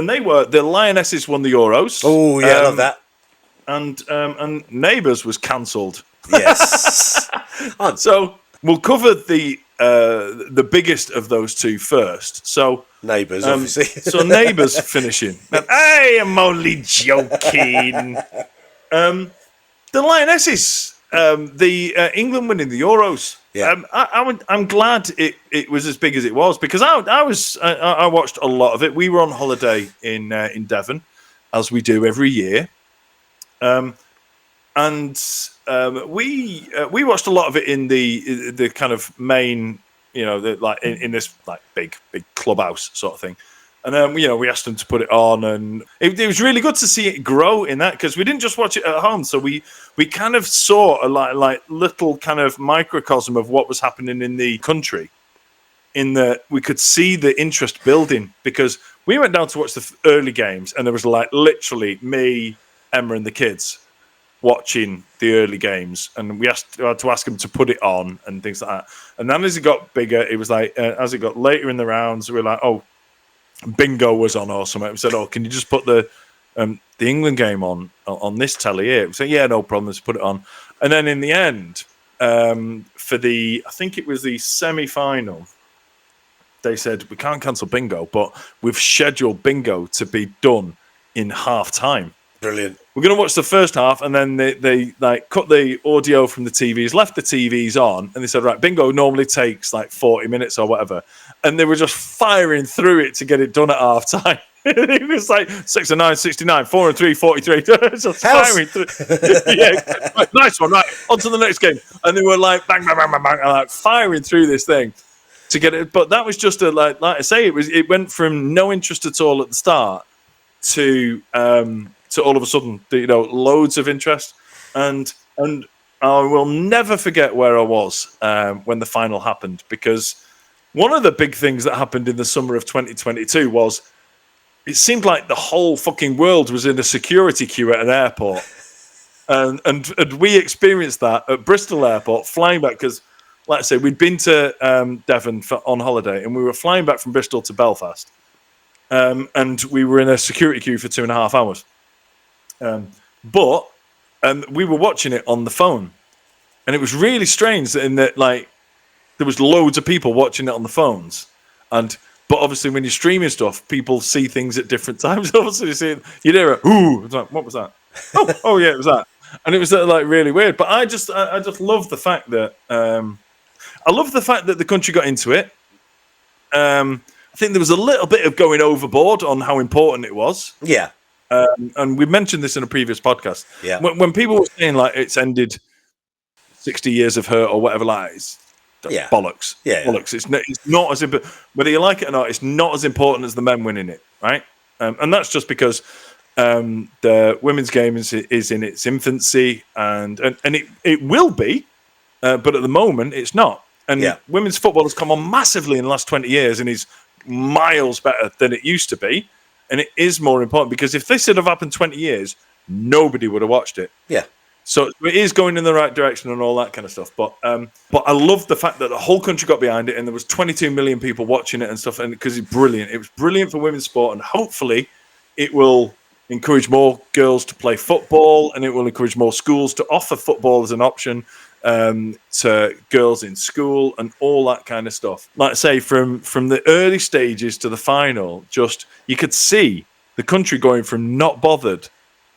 Speaker 1: they were, the Lionesses won the Euros.
Speaker 2: Oh yeah, I love that.
Speaker 1: And Neighbours was cancelled.
Speaker 2: Yes.
Speaker 1: So we'll cover the biggest of those two first. So
Speaker 2: Neighbours, obviously.
Speaker 1: So Neighbours finishing. Hey, I'm only joking. The Lionesses, the England winning the Euros.
Speaker 2: Yeah.
Speaker 1: I'm glad it was as big as it was, because I watched a lot of it. We were on holiday in Devon, as we do every year, and we watched a lot of it in the kind of main, like in this like big clubhouse sort of thing. And we asked them to put it on, and it was really good to see it grow in that, because we didn't just watch it at home. So we kind of saw a like little kind of microcosm of what was happening in the country. In that we could see the interest building, because we went down to watch the early games, and there was like literally me, Emma, and the kids watching the early games, and we had to ask them to put it on and things like that. And then as it got bigger, it was like as it got later in the rounds, we were like, oh, bingo was on or something. We said, "Oh, can you just put the England game on this telly here?" We said, "Yeah, no problem. Let's put it on." And then in the end, for I think it was the semi-final, they said we can't cancel bingo, but we've scheduled bingo to be done in half time.
Speaker 2: Brilliant.
Speaker 1: We're going to watch the first half, and then they like cut the audio from the TVs, left the TVs on, and they said, right, bingo normally takes like 40 minutes or whatever. And they were just firing through it to get it done at half time. It was like 6 and 9, 69, 4 and 3, 43. Just firing through. Yeah, right, nice one, right. On to the next game. And they were like, bang, bang, bang, bang, bang, and like firing through this thing to get it. But that was just like I say, it went from no interest at all at the start to all of a sudden, loads of interest, and I will never forget where I was when the final happened, because one of the big things that happened in the summer of 2022 was it seemed like the whole fucking world was in a security queue at an airport, and we experienced that at Bristol Airport flying back because, like I say, we'd been to Devon on holiday, and we were flying back from Bristol to Belfast, and we were in a security queue for 2.5 hours. But we were watching it on the phone, and it was really strange in that, like, there was loads of people watching it on the phones, but obviously when you're streaming stuff, people see things at different times. Obviously, you hear it, ooh, it's like, what was that? oh yeah, it was that, and it was like really weird. But I just love the fact that the country got into it. I think there was a little bit of going overboard on how important it was.
Speaker 2: Yeah.
Speaker 1: And we mentioned this in a previous podcast.
Speaker 2: Yeah.
Speaker 1: When people were saying like it's ended 60 years of hurt or whatever, like bollocks.
Speaker 2: Yeah.
Speaker 1: Bollocks. It's not as important, whether you like it or not. It's not as important as the men winning it, right? And that's just because the women's game is in its infancy, and it will be, but at the moment it's not. And women's football has come on massively in the last 20 years, and is miles better than it used to be. And it is more important, because if this had have happened 20 years, nobody would have watched it.
Speaker 2: Yeah.
Speaker 1: So it is going in the right direction and all that kind of stuff. But I love the fact that the whole country got behind it, and there was 22 million people watching it and stuff. And because it's brilliant, it was brilliant for women's sport, and hopefully it will encourage more girls to play football, and it will encourage more schools to offer football as an option to girls in school and all that kind of stuff. Like I say, from the early stages to the final, just you could see the country going from not bothered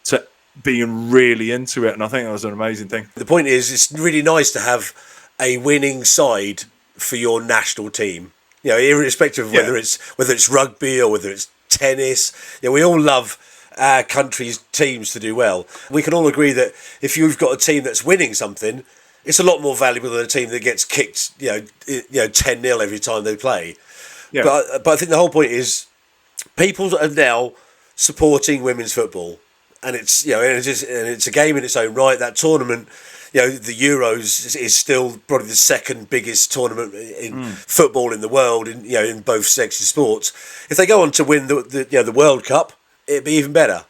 Speaker 1: to being really into it, and I think that was an amazing thing.
Speaker 2: The point is, it's really nice to have a winning side for your national team. Irrespective of whether it's rugby or whether it's tennis. We all love our country's teams to do well. We can all agree that if you've got a team that's winning something, it's a lot more valuable than a team that gets kicked, 10-0 every time they play. Yeah. But I think the whole point is people are now supporting women's football, and it's it's a game in its own right. That tournament, the Euros is still probably the second biggest tournament in football in the world, in both sexy sports. If they go on to win the World Cup, it'd be even better.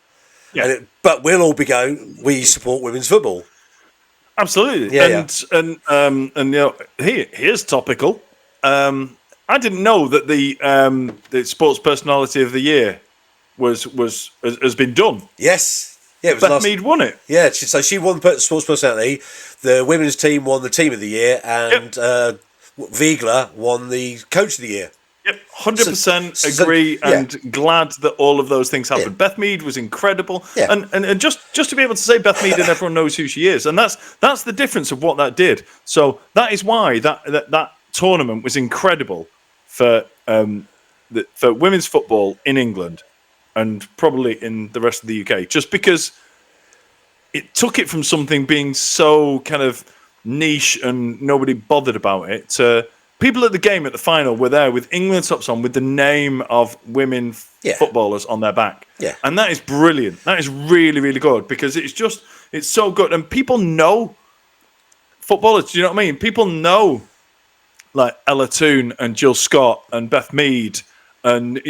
Speaker 2: Yeah. But we'll all be going, we support women's football.
Speaker 1: Absolutely. Here's topical. I didn't know that the sports personality of the year has been done.
Speaker 2: Yes. Yeah, it was
Speaker 1: Beth Mead won it.
Speaker 2: Yeah, so she won sports personality. The women's team won the team of the year, and Wiegler won the coach of the year.
Speaker 1: Yep, 100% agree, and glad that all of those things happened. Yeah. Beth Mead was incredible, and just to be able to say Beth Mead and everyone knows who she is, and that's the difference of what that did. So that is why that tournament was incredible for women's football in England, and probably in the rest of the UK, just because it took it from something being so kind of niche and nobody bothered about it to people at the game at the final were there with England tops on, with the name of women footballers on their back.
Speaker 2: Yeah.
Speaker 1: And that is brilliant. That is really, really good, because it's so good. And people know footballers, do you know what I mean? People know like Ella Toone and Jill Scott and Beth Mead and,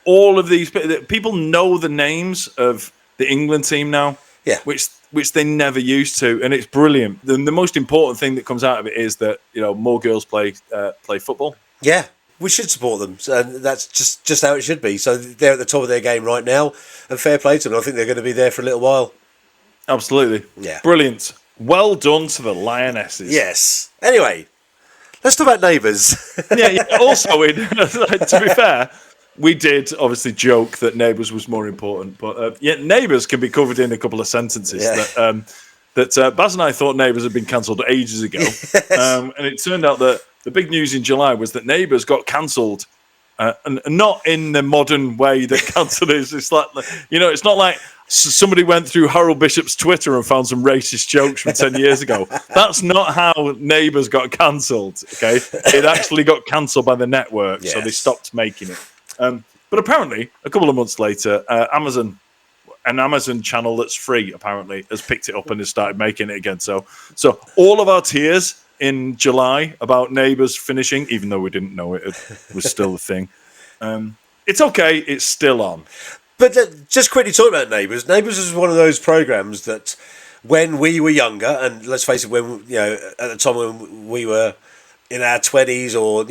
Speaker 1: all of these people know the names of the England team now, which they never used to, and it's brilliant. The most important thing that comes out of it is that more girls play football.
Speaker 2: Yeah, we should support them, and that's just how it should be. So they're at the top of their game right now, and fair play to them. I think they're going to be there for a little while.
Speaker 1: Absolutely.
Speaker 2: Yeah.
Speaker 1: Brilliant. Well done to the Lionesses.
Speaker 2: Yes. Anyway, let's talk about Neighbours.
Speaker 1: Yeah. Also, to be fair, we did obviously joke that Neighbours was more important, but Neighbours can be covered in a couple of sentences.
Speaker 2: Yeah.
Speaker 1: That Baz and I thought Neighbours had been cancelled ages ago, and it turned out that the big news in July was that Neighbours got cancelled, and not in the modern way that cancelled is. It's like, it's not like somebody went through Harold Bishop's Twitter and found some racist jokes from 10 years ago. That's not how Neighbours got cancelled. Okay, it actually got cancelled by the network, so they stopped making it. But apparently, a couple of months later, an Amazon channel that's free, apparently, has picked it up and has started making it again. So all of our tears in July about Neighbours finishing, even though we didn't know it was still a thing. It's okay. It's still on.
Speaker 2: But just quickly talk about Neighbours. Neighbours was one of those programs that when we were younger, and let's face it, when at the time when we were in our 20s, or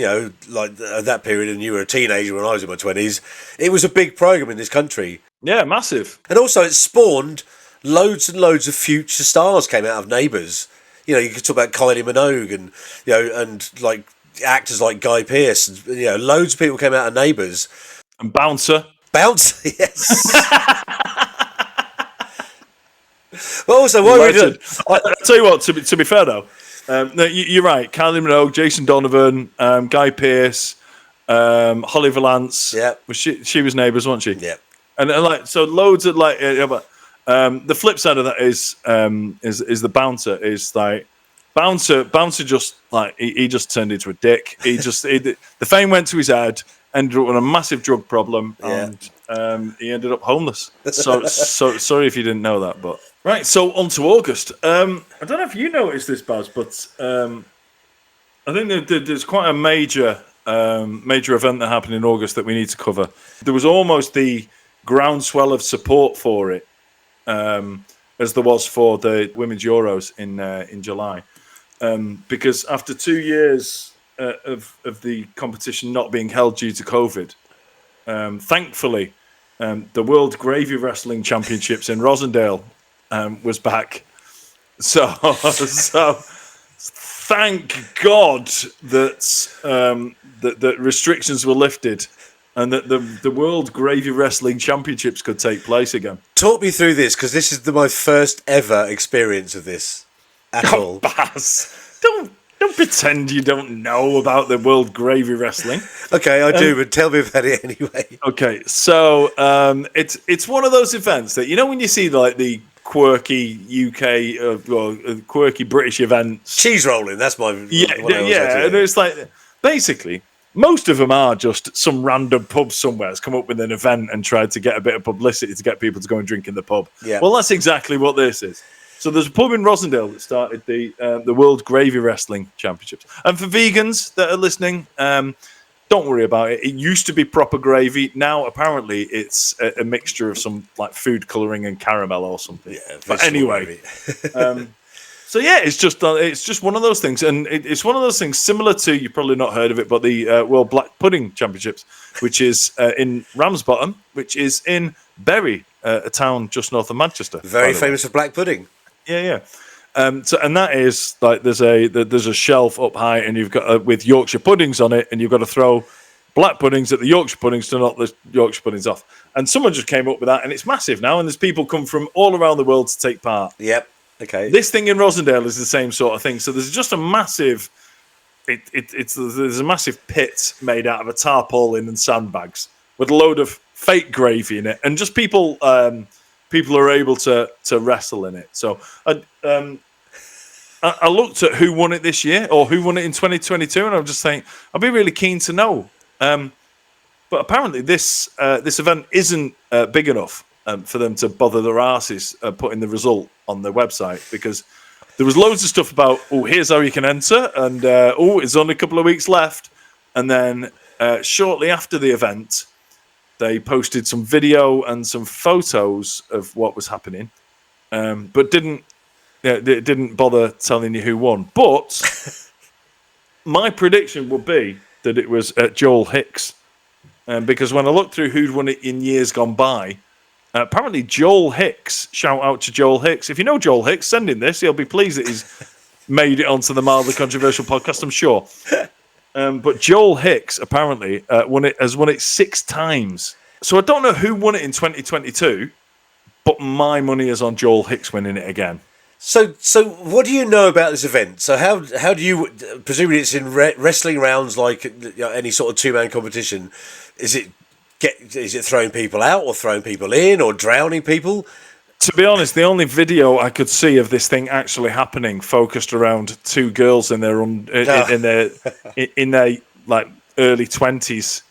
Speaker 2: like at that period, and you were a teenager when I was in my 20s, it was a big program in this country.
Speaker 1: Yeah, massive.
Speaker 2: And also it spawned loads and loads of future stars came out of Neighbours. You could talk about Kylie Minogue and and like actors like Guy Pearce, and loads of people came out of Neighbours.
Speaker 1: And Bouncer,
Speaker 2: yes. But also, what we did,
Speaker 1: I'll tell you what. To be fair though, no, you're right. Kylie Minogue, Jason Donovan, Guy Pearce, Holly Valance.
Speaker 2: Yeah,
Speaker 1: she was Neighbours, wasn't she?
Speaker 2: Yeah.
Speaker 1: And so loads of like. The flip side of that is the Bouncer is like Bouncer just like he just turned into a dick. The fame went to his head, ended up with a massive drug problem, and he ended up homeless. So sorry if you didn't know that, but right. So on to August. I don't know if you noticed this, Baz, but I think there's quite a major event that happened in August that we need to cover. There was almost the groundswell of support for it. As there was for the Women's Euros in July, because after 2 years of the competition not being held due to COVID, thankfully, the World Gravy Wrestling Championships in Rosendale was back. So thank God that restrictions were lifted. And that the World Gravy Wrestling Championships could take place again.
Speaker 2: Talk me through this, because this is my first ever experience of this at all.
Speaker 1: Baz, don't pretend you don't know about the World Gravy Wrestling.
Speaker 2: Okay, I do, but tell me about it anyway.
Speaker 1: Okay, so it's one of those events that when you see like the quirky UK quirky British events.
Speaker 2: Cheese rolling, that's my
Speaker 1: and it's like basically. Most of them are just some random pub somewhere has come up with an event and tried to get a bit of publicity to get people to go and drink in the pub.
Speaker 2: Yeah.
Speaker 1: Well, that's exactly what this is. So there's a pub in Rosendale that started the World Gravy Wrestling Championships. And for vegans that are listening, don't worry about it. It used to be proper gravy. Now, apparently, it's a mixture of some like food colouring and caramel or something.
Speaker 2: Yeah,
Speaker 1: but anyway. So yeah, it's just one of those things, and it's one of those things similar to, you've probably not heard of it, but the World Black Pudding Championships, which is in Ramsbottom, which is in Bury, a town just north of Manchester.
Speaker 2: Very famous for black pudding.
Speaker 1: Yeah. So and that is like there's a shelf up high, and you've got with Yorkshire puddings on it, and you've got to throw black puddings at the Yorkshire puddings to knock the Yorkshire puddings off. And someone just came up with that, and it's massive now, and there's people come from all around the world to take part.
Speaker 2: Yep. Okay.
Speaker 1: This thing in Rosendale is the same sort of thing. So there's just a massive, there's a massive pit made out of a tarpaulin and sandbags with a load of fake gravy in it, and just people are able to wrestle in it. So I looked at who won it this year or who won it in 2022, and I'm just saying I'd be really keen to know. But apparently this event isn't big enough for them to bother their asses putting the result on their website, because there was loads of stuff about, here's how you can enter, and it's only a couple of weeks left. And then shortly after the event, they posted some video and some photos of what was happening, but didn't bother telling you who won. But my prediction would be that it was Joel Hicks. Because when I looked through who'd won it in years gone by, apparently Joel Hicks, shout out to Joel Hicks. If you know Joel Hicks, send him this. He'll be pleased that he's made it onto the mildly controversial podcast, I'm sure. But Joel Hicks apparently has won it 6 times. So I don't know who won it in 2022, but my money is on Joel Hicks winning it again.
Speaker 2: So what do you know about this event? So how do you, presumably it's in wrestling rounds like any sort of 2-man competition, is it throwing people out or throwing people in or drowning people?
Speaker 1: To be honest, the only video I could see of this thing actually happening focused around 2 girls in their like early 20s,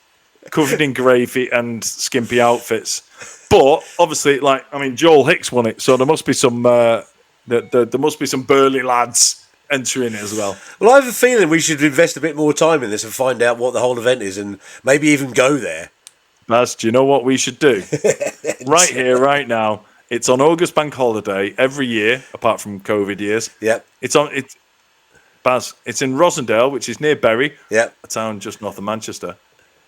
Speaker 1: covered in gravy and skimpy outfits. But obviously, Joel Hicks won it, so there must be some there must be some burly lads entering it as well.
Speaker 2: Well, I have a feeling we should invest a bit more time in this and find out what the whole event is, and maybe even go there.
Speaker 1: Baz, do you know what we should do? Right here, right now. It's on August Bank Holiday every year, apart from COVID years.
Speaker 2: Yep.
Speaker 1: Baz, it's in Rosendale, which is near Bury,
Speaker 2: a
Speaker 1: town just north of Manchester.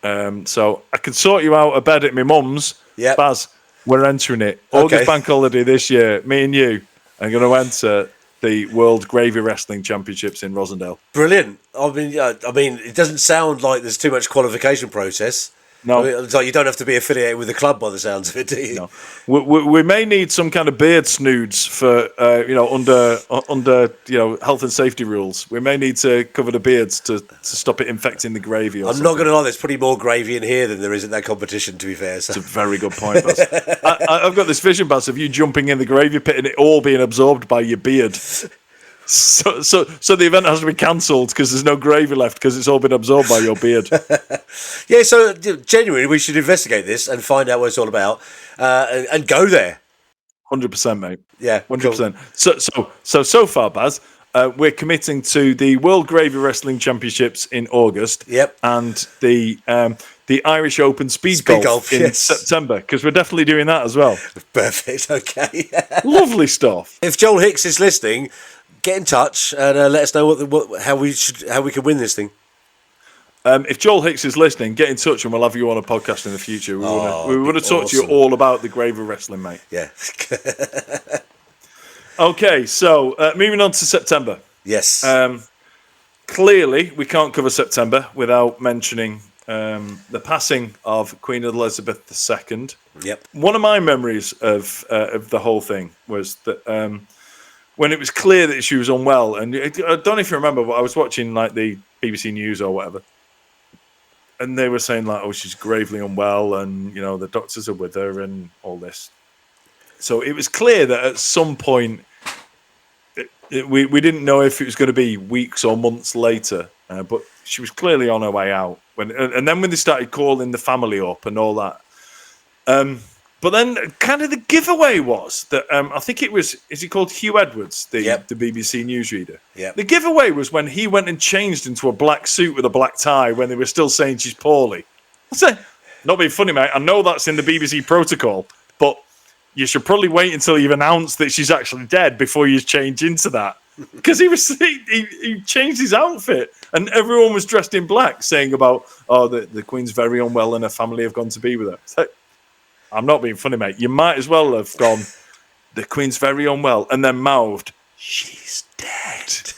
Speaker 1: So I can sort you out a bed at my mum's.
Speaker 2: Yep.
Speaker 1: Baz, we're entering it.
Speaker 2: Okay.
Speaker 1: August Bank Holiday this year, me and you are going to enter the World Gravy Wrestling Championships in Rosendale.
Speaker 2: Brilliant. I mean, it doesn't sound like there's too much qualification process.
Speaker 1: No.
Speaker 2: It's like you don't have to be affiliated with the club by the sounds of it, do you?
Speaker 1: No. We may need some kind of beard snoods for under health and safety rules. We may need to cover the beards to stop it infecting the gravy.
Speaker 2: I'm not going to lie. There's pretty more gravy in here than there is in that competition. To be fair, so.
Speaker 1: It's a very good point, Baz. I've got this vision, Baz, of you jumping in the gravy pit and it all being absorbed by your beard. So the event has to be cancelled because there's no gravy left because it's all been absorbed by your beard.
Speaker 2: Yeah, so genuinely, we should investigate this and find out what it's all about, and go there.
Speaker 1: 100%, mate.
Speaker 2: Yeah,
Speaker 1: 100%. So far, Baz, we're committing to the World Gravy Wrestling Championships in August.
Speaker 2: Yep.
Speaker 1: And the Irish Open Speed Golf in September, because we're definitely doing that as well.
Speaker 2: Perfect. Okay.
Speaker 1: Lovely stuff.
Speaker 2: If Joel Hicks is listening, get in touch and let us know how we can win this thing.
Speaker 1: If Joel Hicks is listening, get in touch and we'll have you on a podcast in the future. We want to talk to you all about the gravy wrestling, mate.
Speaker 2: Yeah.
Speaker 1: Okay, so moving on to September.
Speaker 2: Yes.
Speaker 1: Clearly, we can't cover September without mentioning the passing of Queen Elizabeth II.
Speaker 2: Yep.
Speaker 1: One of my memories of the whole thing was that when it was clear that she was unwell, and I don't know if you remember, but I was watching like the BBC News or whatever, and they were saying like, "Oh, she's gravely unwell," and the doctors are with her and all this. So it was clear that at some point we didn't know if it was going to be weeks or months later, but she was clearly on her way out. And then when they started calling the family up and all that. But then kind of the giveaway was that I think it was, is he called Hugh Edwards, the BBC newsreader?
Speaker 2: Yeah.
Speaker 1: The giveaway was when he went and changed into a black suit with a black tie when they were still saying she's poorly. I said, not being funny, mate. I know that's in the BBC protocol, but you should probably wait until you've announced that she's actually dead before you change into that. Because he changed his outfit and everyone was dressed in black saying about, the Queen's very unwell and her family have gone to be with her. It's like, I'm not being funny, mate. You might as well have gone, the Queen's very unwell, and then mouthed, she's dead.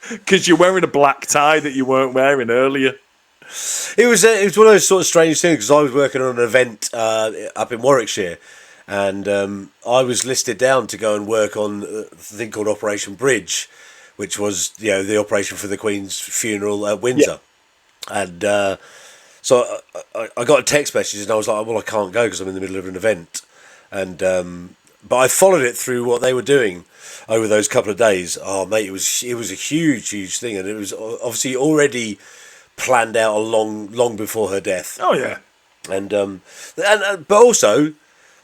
Speaker 1: Because you're wearing a black tie that you weren't wearing earlier.
Speaker 2: It was one of those sort of strange things because I was working on an event up in Warwickshire, and I was listed down to go and work on a thing called Operation Bridge, which was the operation for the Queen's funeral at Windsor, and. So I got a text message and I was like, well, I can't go because I'm in the middle of an event. And but I followed it through what they were doing over those couple of days. Oh, mate, it was a huge thing. And it was obviously already planned out long before her death.
Speaker 1: Oh, yeah.
Speaker 2: And but also,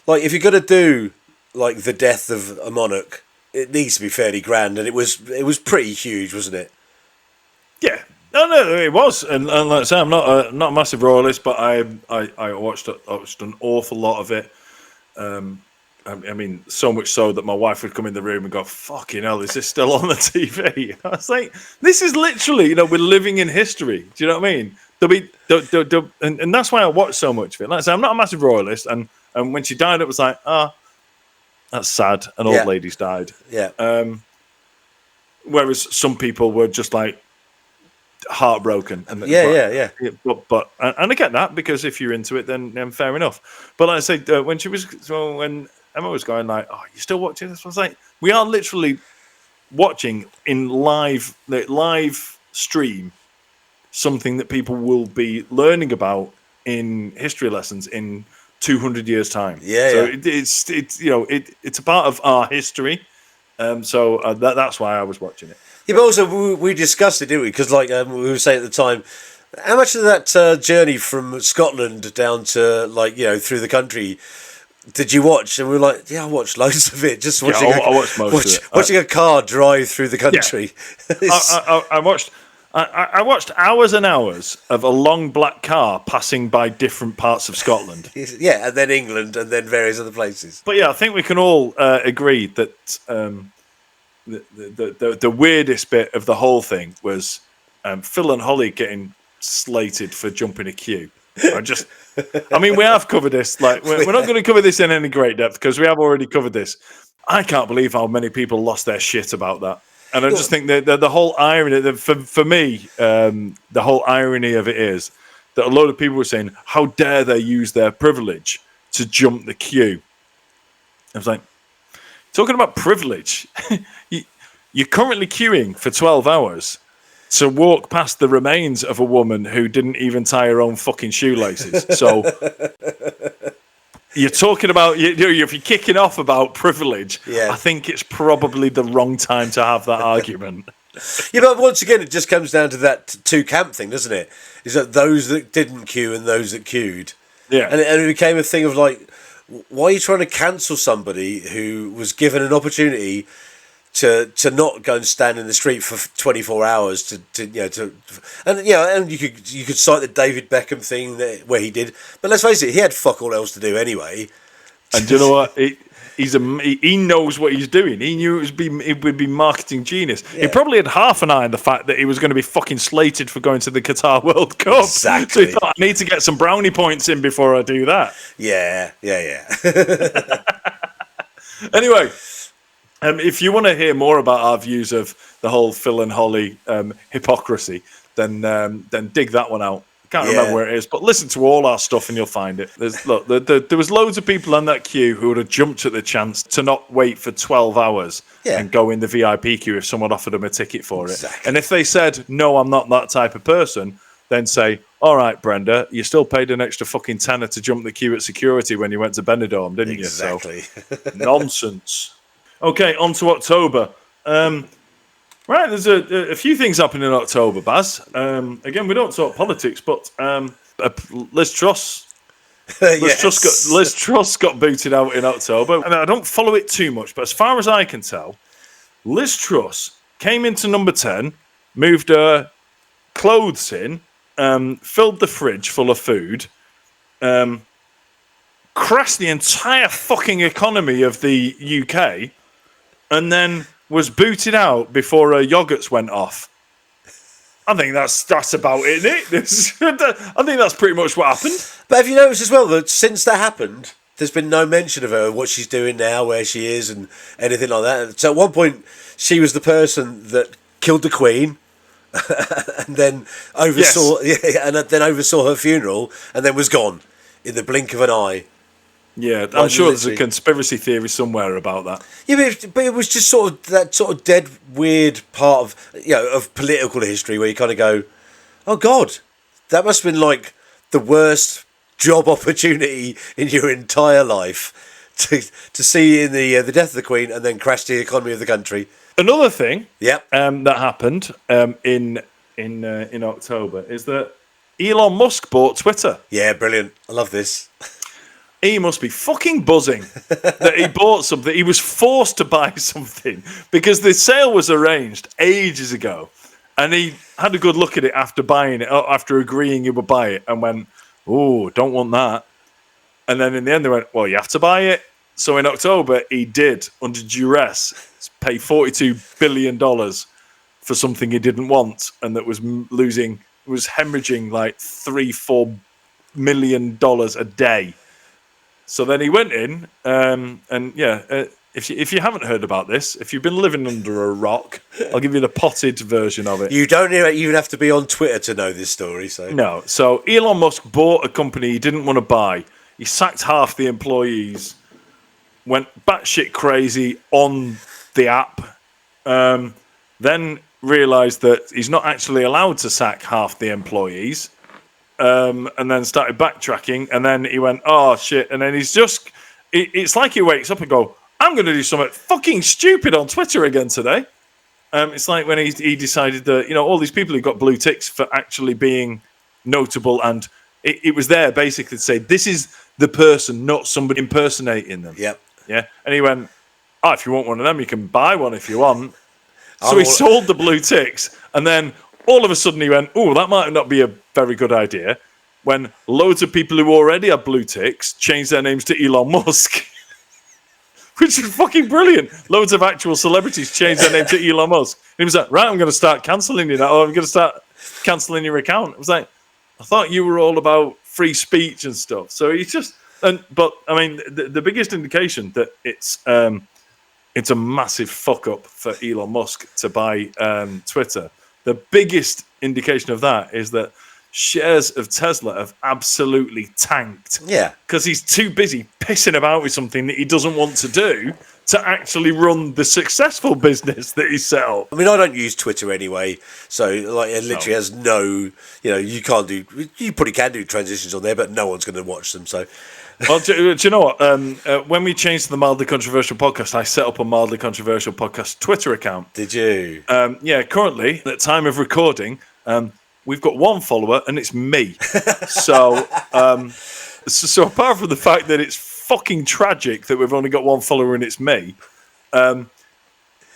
Speaker 2: like, if you're going to do, like, the death of a monarch, it needs to be fairly grand. And it was pretty huge, wasn't it?
Speaker 1: Yeah. No, it was, and like I say, I'm not a massive royalist, but I watched an awful lot of it. I mean, so much so that my wife would come in the room and go, "Fucking hell, is this still on the TV?" I was like, "This is literally, we're living in history." Do you know what I mean? And that's why I watch so much of it. Like I say, I'm not a massive royalist, and when she died, it was like, that's sad. An old lady's died.
Speaker 2: Yeah.
Speaker 1: Whereas some people were just like heartbroken. And But I get that, because if you're into it, then fair enough. But like I say, when Emma was going like, "Oh, you still watching this?" I was like, we are literally watching in live stream something that people will be learning about in history lessons in 200 years time. It's a part of our history. So that's why I was watching it.
Speaker 2: Yeah, but also we discussed it, didn't we? Because we were saying at the time, how much of that journey from Scotland down to through the country did you watch? And we were like, yeah, I watched loads of it. Just watching,
Speaker 1: I watched most of it.
Speaker 2: Watching a car drive through the country.
Speaker 1: Yeah. I watched hours and hours of a long black car passing by different parts of Scotland.
Speaker 2: Yeah, and then England, and then various other places.
Speaker 1: But yeah, I think we can all agree that the weirdest bit of the whole thing was Phil and Holly getting slated for jumping a queue. We have covered this. Like, we're not going to cover this in any great depth because we have already covered this. I can't believe how many people lost their shit about that. And I just think that the whole irony, for me, the whole irony of it is that a lot of people were saying, how dare they use their privilege to jump the queue? I was like, talking about privilege, you're currently queuing for 12 hours to walk past the remains of a woman who didn't even tie her own fucking shoelaces. So you're talking about, if you're kicking off about privilege, I think it's probably the wrong time to have that argument.
Speaker 2: Yeah, but once again, it just comes down to that two-camp thing, doesn't it? Is that those that didn't queue and those that queued.
Speaker 1: Yeah.
Speaker 2: And it became a thing of like, why are you trying to cancel somebody who was given an opportunity to not go and stand in the street for 24 hours and you could cite the David Beckham thing where he did, but let's face it, he had fuck all else to do anyway.
Speaker 1: And do you know what? He knows what he's doing. He knew it would be marketing genius. Yeah. He probably had half an eye on the fact that he was going to be fucking slated for going to the Qatar World Cup.
Speaker 2: Exactly.
Speaker 1: So he thought, I need to get some brownie points in before I do that.
Speaker 2: Yeah.
Speaker 1: Anyway. If you want to hear more about our views of the whole Phil and Holly hypocrisy, then dig that one out. Can't remember where it is, but listen to all our stuff and you'll find it. There was loads of people on that queue who would have jumped at the chance to not wait for 12 hours and go in the VIP queue if someone offered them a ticket for it.
Speaker 2: Exactly.
Speaker 1: And if they said, no, I'm not that type of person, then say, all right, Brenda, you still paid an extra fucking tenner to jump the queue at security when you went to Benidorm, didn't you?
Speaker 2: Exactly.
Speaker 1: So, nonsense. Okay, on to October. Right, there's a few things happening in October, Baz. Again, we don't talk politics, but Liz Truss. Liz Truss got booted out in October. And I don't follow it too much, but as far as I can tell, Liz Truss came into number 10, moved her clothes in, filled the fridge full of food, crashed the entire fucking economy of the UK, and then was booted out before her yogurts went off. I think that's about it, isn't it? I think that's pretty much what happened.
Speaker 2: But have you noticed as well that since that happened, there's been no mention of her, what she's doing now, where she is, and anything like that. So at one point, she was the person that killed the Queen, and then oversaw her funeral, and then was gone in the blink of an eye.
Speaker 1: Yeah, I'm sure there's a conspiracy theory somewhere about that.
Speaker 2: Yeah, but it was just sort of that sort of dead weird part of of political history where you kind of go, oh God, that must have been like the worst job opportunity in your entire life to see in the death of the Queen and then crash the economy of the country.
Speaker 1: Another thing, that happened in October is that Elon Musk bought Twitter.
Speaker 2: Yeah, brilliant. I love this.
Speaker 1: He must be fucking buzzing that he bought something. He was forced to buy something because the sale was arranged ages ago. And he had a good look at it after buying it, after agreeing he would buy it, and went, oh, don't want that. And then in the end, they went, well, you have to buy it. So in October, he did, under duress, pay $42 billion for something he didn't want, and that was hemorrhaging like $3-4 million a day. So then he went in, if you haven't heard about this, if you've been living under a rock, I'll give you the potted version of it.
Speaker 2: You don't even have to be on Twitter to know this story.
Speaker 1: No. So Elon Musk bought a company he didn't want to buy. He sacked half the employees, went batshit crazy on the app, then realised that he's not actually allowed to sack half the employees, and then started backtracking, and then he went, oh shit, and then it's like he wakes up and go, I'm going to do something fucking stupid on Twitter again today. It's like when he decided that, all these people who got blue ticks for actually being notable, and it was there basically to say, this is the person, not somebody impersonating them.
Speaker 2: Yep.
Speaker 1: Yeah. And he went, if you want one of them, you can buy one if you want. So he sold the blue ticks, and then all of a sudden he went, that might not be a very good idea, when loads of people who already have blue ticks changed their names to Elon Musk. Which is fucking brilliant. Loads of actual celebrities changed their name to Elon Musk. And he was like, right, I'm going to start cancelling you now. Or I'm going to start cancelling your account. It was like, I thought you were all about free speech and stuff. So he's just... But, I mean, the biggest indication that it's a massive fuck-up for Elon Musk to buy Twitter, the biggest indication of that is that shares of Tesla have absolutely tanked.
Speaker 2: Yeah.
Speaker 1: Because he's too busy pissing about with something that he doesn't want to do to actually run the successful business that he set up.
Speaker 2: I mean, I don't use Twitter anyway, so like it literally has no, you probably can do transitions on there, but no one's going to watch them, so...
Speaker 1: Well, do you know what? When we changed to the Mildly Controversial podcast, I set up a Mildly Controversial podcast Twitter account.
Speaker 2: Did you?
Speaker 1: Yeah, currently, at the time of recording, we've got one follower, and it's me. So apart from the fact that it's fucking tragic that we've only got one follower and it's me,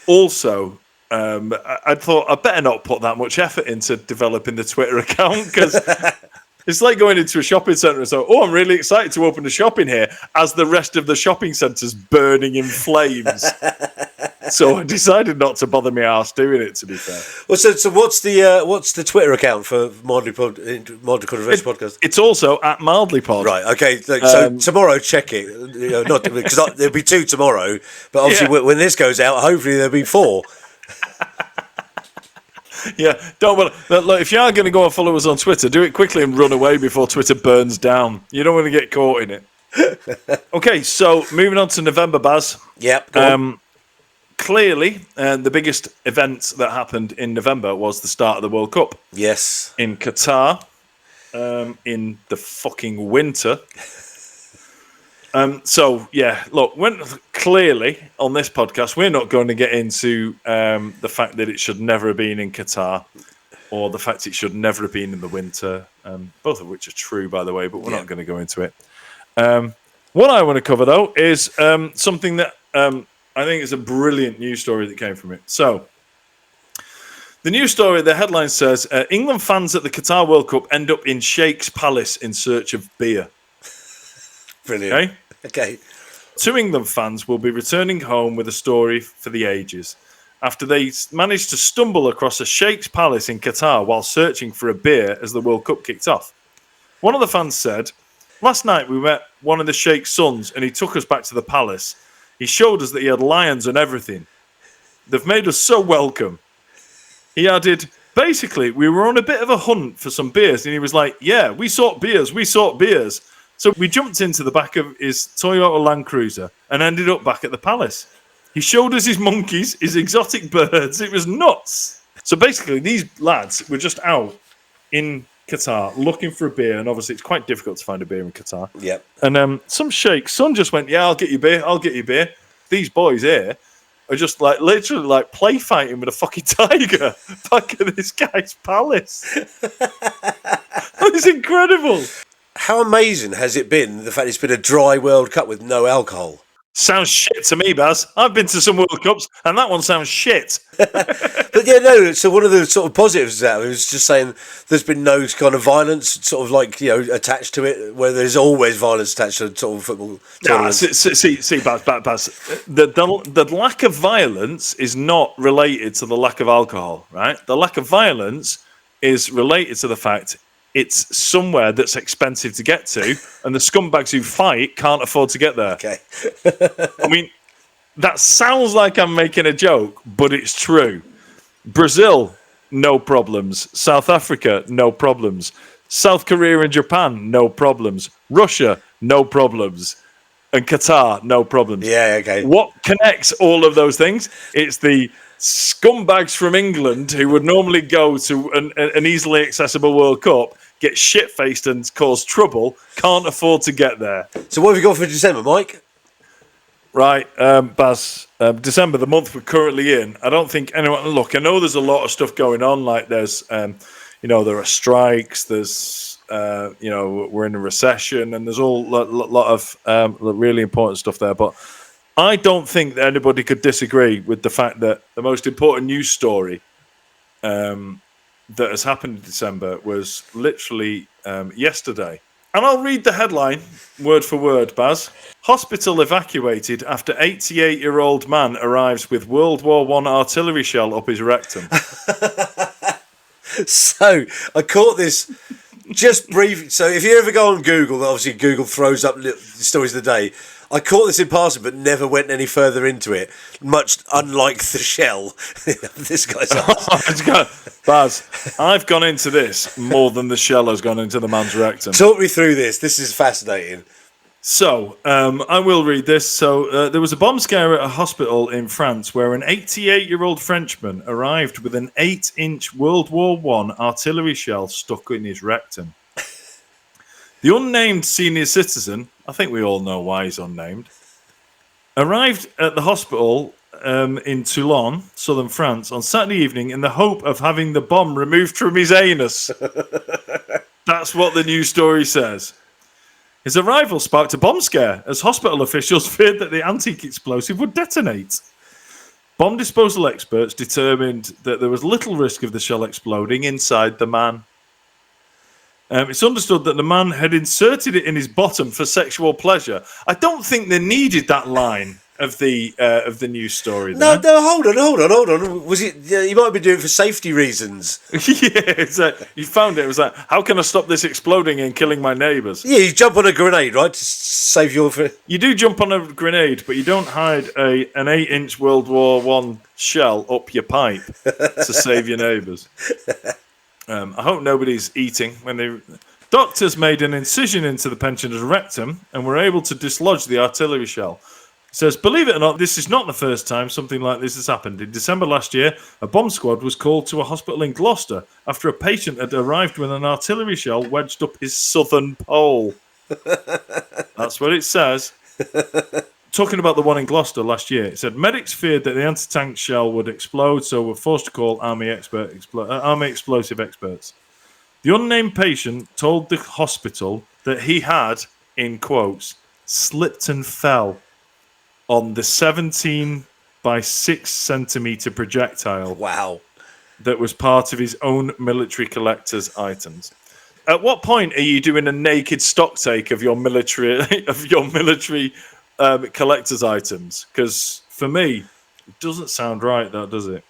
Speaker 1: also, I thought I better not put that much effort into developing the Twitter account, because it's like going into a shopping centre and saying, I'm really excited to open a shop in here, as the rest of the shopping centre's burning in flames. So I decided not to bother my arse doing it, to be fair.
Speaker 2: Well, so what's the Twitter account for Mildly Controversial Podcast?
Speaker 1: It's also at Mildly Pod.
Speaker 2: Right, okay. So tomorrow, check it. Not because there'll be 2 tomorrow, but obviously when this goes out, hopefully there'll be 4.
Speaker 1: Yeah, look, if you are going to go and follow us on Twitter, do it quickly and run away before Twitter burns down. You don't want to get caught in it. Okay, so moving on to November, Baz.
Speaker 2: Yep. Go on.
Speaker 1: Clearly, the biggest event that happened in November was the start of the World Cup.
Speaker 2: Yes.
Speaker 1: In Qatar, in the fucking winter. Look, clearly on this podcast, we're not going to get into the fact that it should never have been in Qatar, or the fact it should never have been in the winter, both of which are true, by the way, but we're not going to go into it. What I want to cover, though, is something that I think is a brilliant news story that came from it. So, the news story, the headline says, England fans at the Qatar World Cup end up in Sheikh's Palace in search of beer.
Speaker 2: Brilliant. Okay.
Speaker 1: 2 England fans will be returning home with a story for the ages after they managed to stumble across a Sheikh's Palace in Qatar while searching for a beer as the World Cup kicked off. One of the fans said, last night we met one of the Sheikh's sons and he took us back to the palace. He showed us that he had lions and everything. They've made us so welcome. He added, basically, we were on a bit of a hunt for some beers and he was like, yeah, we sought beers. So we jumped into the back of his Toyota Land Cruiser and ended up back at the palace. He showed us his monkeys, his exotic birds. It was nuts. So basically, these lads were just out in Qatar looking for a beer. And obviously, it's quite difficult to find a beer in Qatar.
Speaker 2: Yep.
Speaker 1: And some sheikh's son just went, yeah, I'll get you beer. These boys here are just like literally like play fighting with a fucking tiger back at this guy's palace. It's incredible.
Speaker 2: How amazing has it been, the fact it's been a dry World Cup with no alcohol?
Speaker 1: Sounds shit to me, Baz. I've been to some World Cups, and that one sounds shit.
Speaker 2: But yeah, no. So one of the sort of positives of that was just saying there's been no kind of violence, sort of like attached to it, where there's always violence attached to sort of football.
Speaker 1: See, Baz. The lack of violence is not related to the lack of alcohol, right? The lack of violence is related to the fact it's somewhere that's expensive to get to, and the scumbags who fight can't afford to get there.
Speaker 2: Okay.
Speaker 1: I mean, that sounds like I'm making a joke, but it's true. Brazil, no problems. South Africa, no problems. South Korea and Japan, no problems. Russia, no problems. And Qatar, no problems.
Speaker 2: Yeah, okay.
Speaker 1: What connects all of those things? It's the scumbags from England who would normally go to an easily accessible World Cup, get shit-faced and cause trouble, can't afford to get there.
Speaker 2: So what have you got for December, Mike?
Speaker 1: Right, Baz, December, the month we're currently in, I don't think anyone... Look, I know there's a lot of stuff going on, like there's, there are strikes, there's, we're in a recession, and there's all lot of really important stuff there, but I don't think that anybody could disagree with the fact that the most important news story that has happened in December was literally yesterday. And I'll read the headline word for word, Baz. Hospital evacuated after 88-year-old man arrives with World War I artillery shell up his rectum.
Speaker 2: So I caught this just brief. So if you ever go on Google, obviously Google throws up stories of the day. I caught this in passing, but never went any further into it. Much unlike the shell, this guy's ass.
Speaker 1: Baz, I've gone into this more than the shell has gone into the man's rectum.
Speaker 2: Talk me through this. This is fascinating.
Speaker 1: So, I will read this. So, there was a bomb scare at a hospital in France where an 88-year-old Frenchman arrived with an 8-inch World War I artillery shell stuck in his rectum. The unnamed senior citizen, I think we all know why he's unnamed, arrived at the hospital in Toulon, southern France, on Saturday evening in the hope of having the bomb removed from his anus. That's what the news story says. His arrival sparked a bomb scare as hospital officials feared that the antique explosive would detonate. Bomb disposal experts determined that there was little risk of the shell exploding inside the man. It's understood that the man had inserted it in his bottom for sexual pleasure. I don't think they needed that line of the news story.
Speaker 2: No, hold on. Was it? You might have been doing it for safety reasons.
Speaker 1: Yeah, it's you found it. It was like, how can I stop this exploding and killing my neighbours?
Speaker 2: Yeah, you jump on a grenade, right, to save your.
Speaker 1: You do jump on a grenade, but you don't hide an 8-inch World War I shell up your pipe to save your neighbours. I hope nobody's eating when they. Doctors made an incision into the pensioner's rectum and were able to dislodge the artillery shell. It says, believe it or not, this is not the first time something like this has happened. In December last year, a bomb squad was called to a hospital in Gloucester after a patient had arrived with an artillery shell wedged up his southern pole. That's what it says. Talking about the one in Gloucester last year, it said medics feared that the anti-tank shell would explode, so were forced to call army explosive experts. The unnamed patient told the hospital that he had, in quotes, slipped and fell on the 17 by 6 centimetre projectile.
Speaker 2: Wow.
Speaker 1: That was part of his own military collector's items. At what point are you doing a naked stock take of your military collector's items? Because for me, it doesn't sound right, that does it?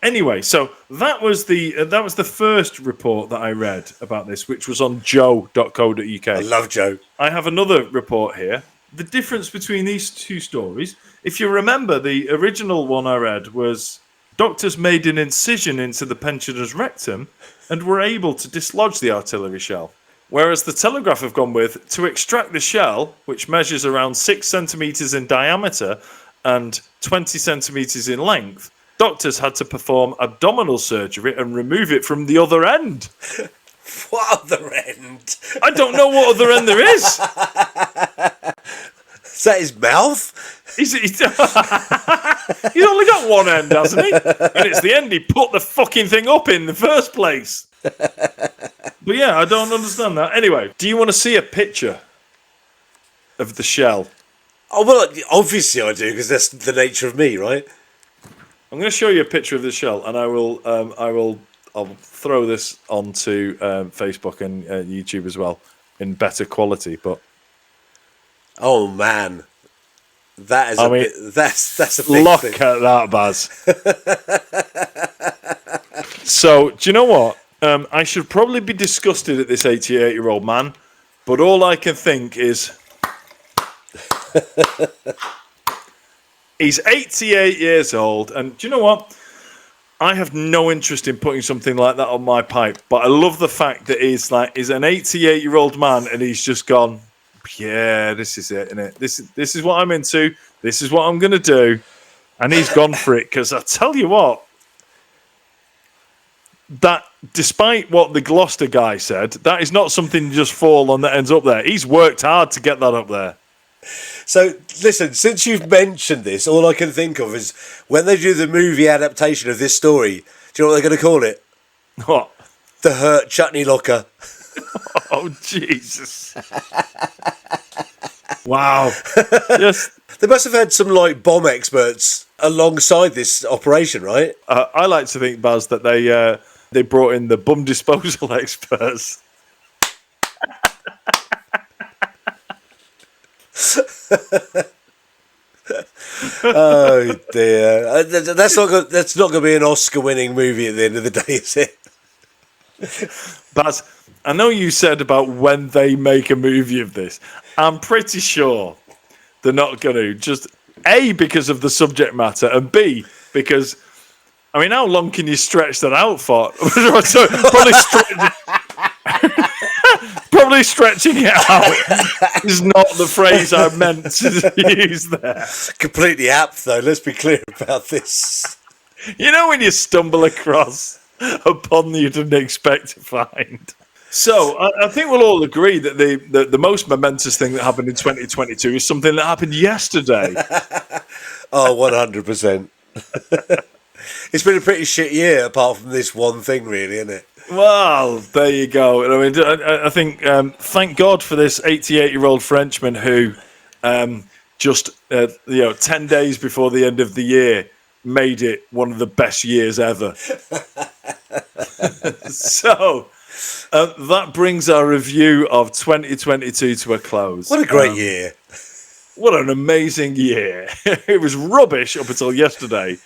Speaker 1: Anyway, so that was the first report that I read about this, which was on joe.co.uk.
Speaker 2: I love Joe.
Speaker 1: I have another report here. The difference between these two stories, if you remember, the original one I read was doctors made an incision into the pensioner's rectum and were able to dislodge the artillery shell. Whereas the Telegraph have gone with, to extract the shell, which measures around 6 centimetres in diameter and 20 centimetres in length, doctors had to perform abdominal surgery and remove it from the other end.
Speaker 2: What other end?
Speaker 1: I don't know what other end there is.
Speaker 2: Is that his mouth?
Speaker 1: He's only got one end, hasn't he? And it's the end he put the fucking thing up in the first place. But yeah, I don't understand that. Anyway, do you want to see a picture of the shell?
Speaker 2: Oh, well, obviously I do, because that's the nature of me, right?
Speaker 1: I'm going to show you a picture of the shell, and I'll throw this onto Facebook and YouTube as well in better quality. But
Speaker 2: Oh man, that is
Speaker 1: I
Speaker 2: a
Speaker 1: mean,
Speaker 2: bit. That's a big
Speaker 1: look
Speaker 2: thing.
Speaker 1: at that, Baz. So, do you know what? I should probably be disgusted at this 88-year-old man, but all I can think is he's 88 years old, and do you know what? I have no interest in putting something like that on my pipe, but I love the fact that he's an 88-year-old man, and he's just gone, yeah, this is it, isn't it? This is what I'm into. This is what I'm going to do, and he's gone for it. Because I tell you what, that despite what the Gloucester guy said, that is not something you just fall on that ends up there. He's worked hard to get that up there.
Speaker 2: So, listen, since you've mentioned this, all I can think of is when they do the movie adaptation of this story, do you know what they're going to call it?
Speaker 1: What?
Speaker 2: The Hurt Chutney Locker.
Speaker 1: Oh, Jesus. Wow. Yes.
Speaker 2: They must have had some, like, bomb experts alongside this operation, right?
Speaker 1: I like to think, Baz, that they brought in the bum disposal experts.
Speaker 2: Oh dear, that's not going to be an Oscar-winning movie at the end of the day, is it?
Speaker 1: Baz, I know you said about when they make a movie of this. I'm pretty sure they're not going to. Just A, because of the subject matter, and B, because, I mean, how long can you stretch that out for? Probably stretching it out is not the phrase I meant to use there.
Speaker 2: Completely apt, though. Let's be clear about this.
Speaker 1: You know when you stumble across a pun you didn't expect to find. So I think we'll all agree that the most momentous thing that happened in 2022 is something that happened yesterday.
Speaker 2: Oh, 100%. It's been a pretty shit year, apart from this one thing, really, isn't it?
Speaker 1: Well, there you go. I mean, I think thank God for this 88-year-old Frenchman who just 10 days before the end of the year made it one of the best years ever. So that brings our review of 2022 to a close.
Speaker 2: What a great year.
Speaker 1: What an amazing year. It was rubbish up until yesterday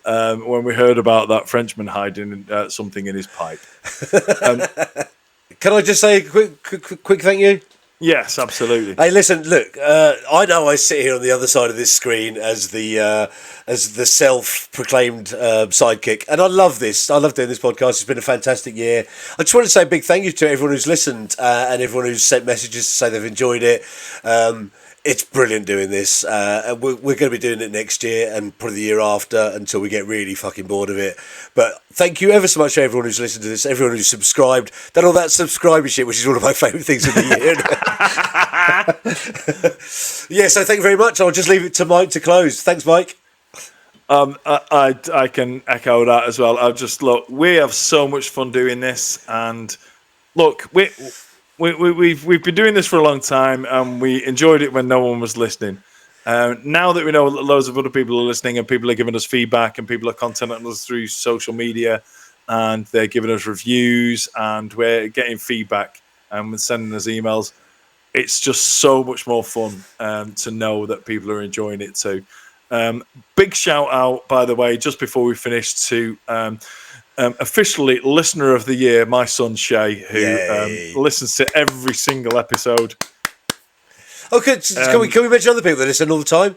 Speaker 1: when we heard about that Frenchman hiding something in his pipe.
Speaker 2: Can I just say a quick thank you?
Speaker 1: Yes, absolutely.
Speaker 2: Hey, listen, look, I know I sit here on the other side of this screen as the self-proclaimed sidekick, and I love this. I love doing this podcast. It's been a fantastic year. I just want to say a big thank you to everyone who's listened and everyone who's sent messages to say they've enjoyed it. It's brilliant doing this. We're going to be doing it next year and probably the year after until we get really fucking bored of it. But thank you ever so much to everyone who's listened to this, everyone who's subscribed, done all that subscriber shit, which is one of my favourite things of the year. Yeah, so thank you very much. I'll just leave it to Mike to close. Thanks, Mike.
Speaker 1: I can echo that as well. We have so much fun doing this, and look, we've been doing this for a long time, and we enjoyed it when no one was listening. Now that we know that loads of other people are listening, and people are giving us feedback, and people are contacting us through social media, and they're giving us reviews, and we're getting feedback, and sending us emails. It's just so much more fun to know that people are enjoying it too. Big shout out, by the way, just before we finish, to officially listener of the year, my son Shay, who listens to every single episode.
Speaker 2: Okay, can we mention other people that listen all the time?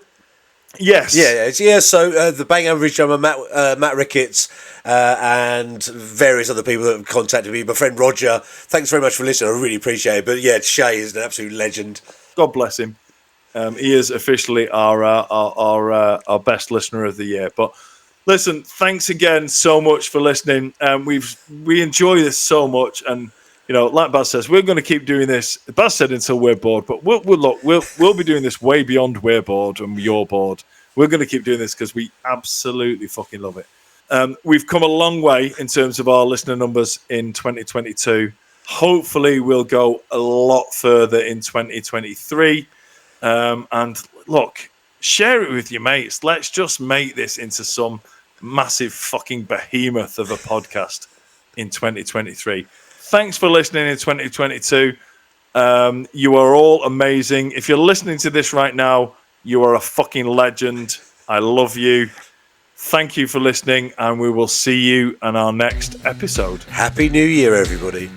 Speaker 1: Yes.
Speaker 2: Yeah. So the Bang Average drummer Matt Ricketts and various other people that have contacted me. My friend Roger, thanks very much for listening. I really appreciate it. But yeah, Shay is an absolute legend.
Speaker 1: God bless him. He is officially our best listener of the year. But listen, thanks again so much for listening. We enjoy this so much, and like Baz says, we're going to keep doing this. Baz said until we're bored, but we'll be doing this way beyond we're bored and you're bored. We're going to keep doing this because we absolutely fucking love it. We've come a long way in terms of our listener numbers in 2022. Hopefully, we'll go a lot further in 2023. And look, share it with your mates. Let's just make this into some massive fucking behemoth of a podcast in 2023. Thanks for listening in 2022. You are all amazing. If you're listening to this right now, you are a fucking legend. I love you. Thank you for listening, and we will see you in our next episode.
Speaker 2: Happy New Year, everybody.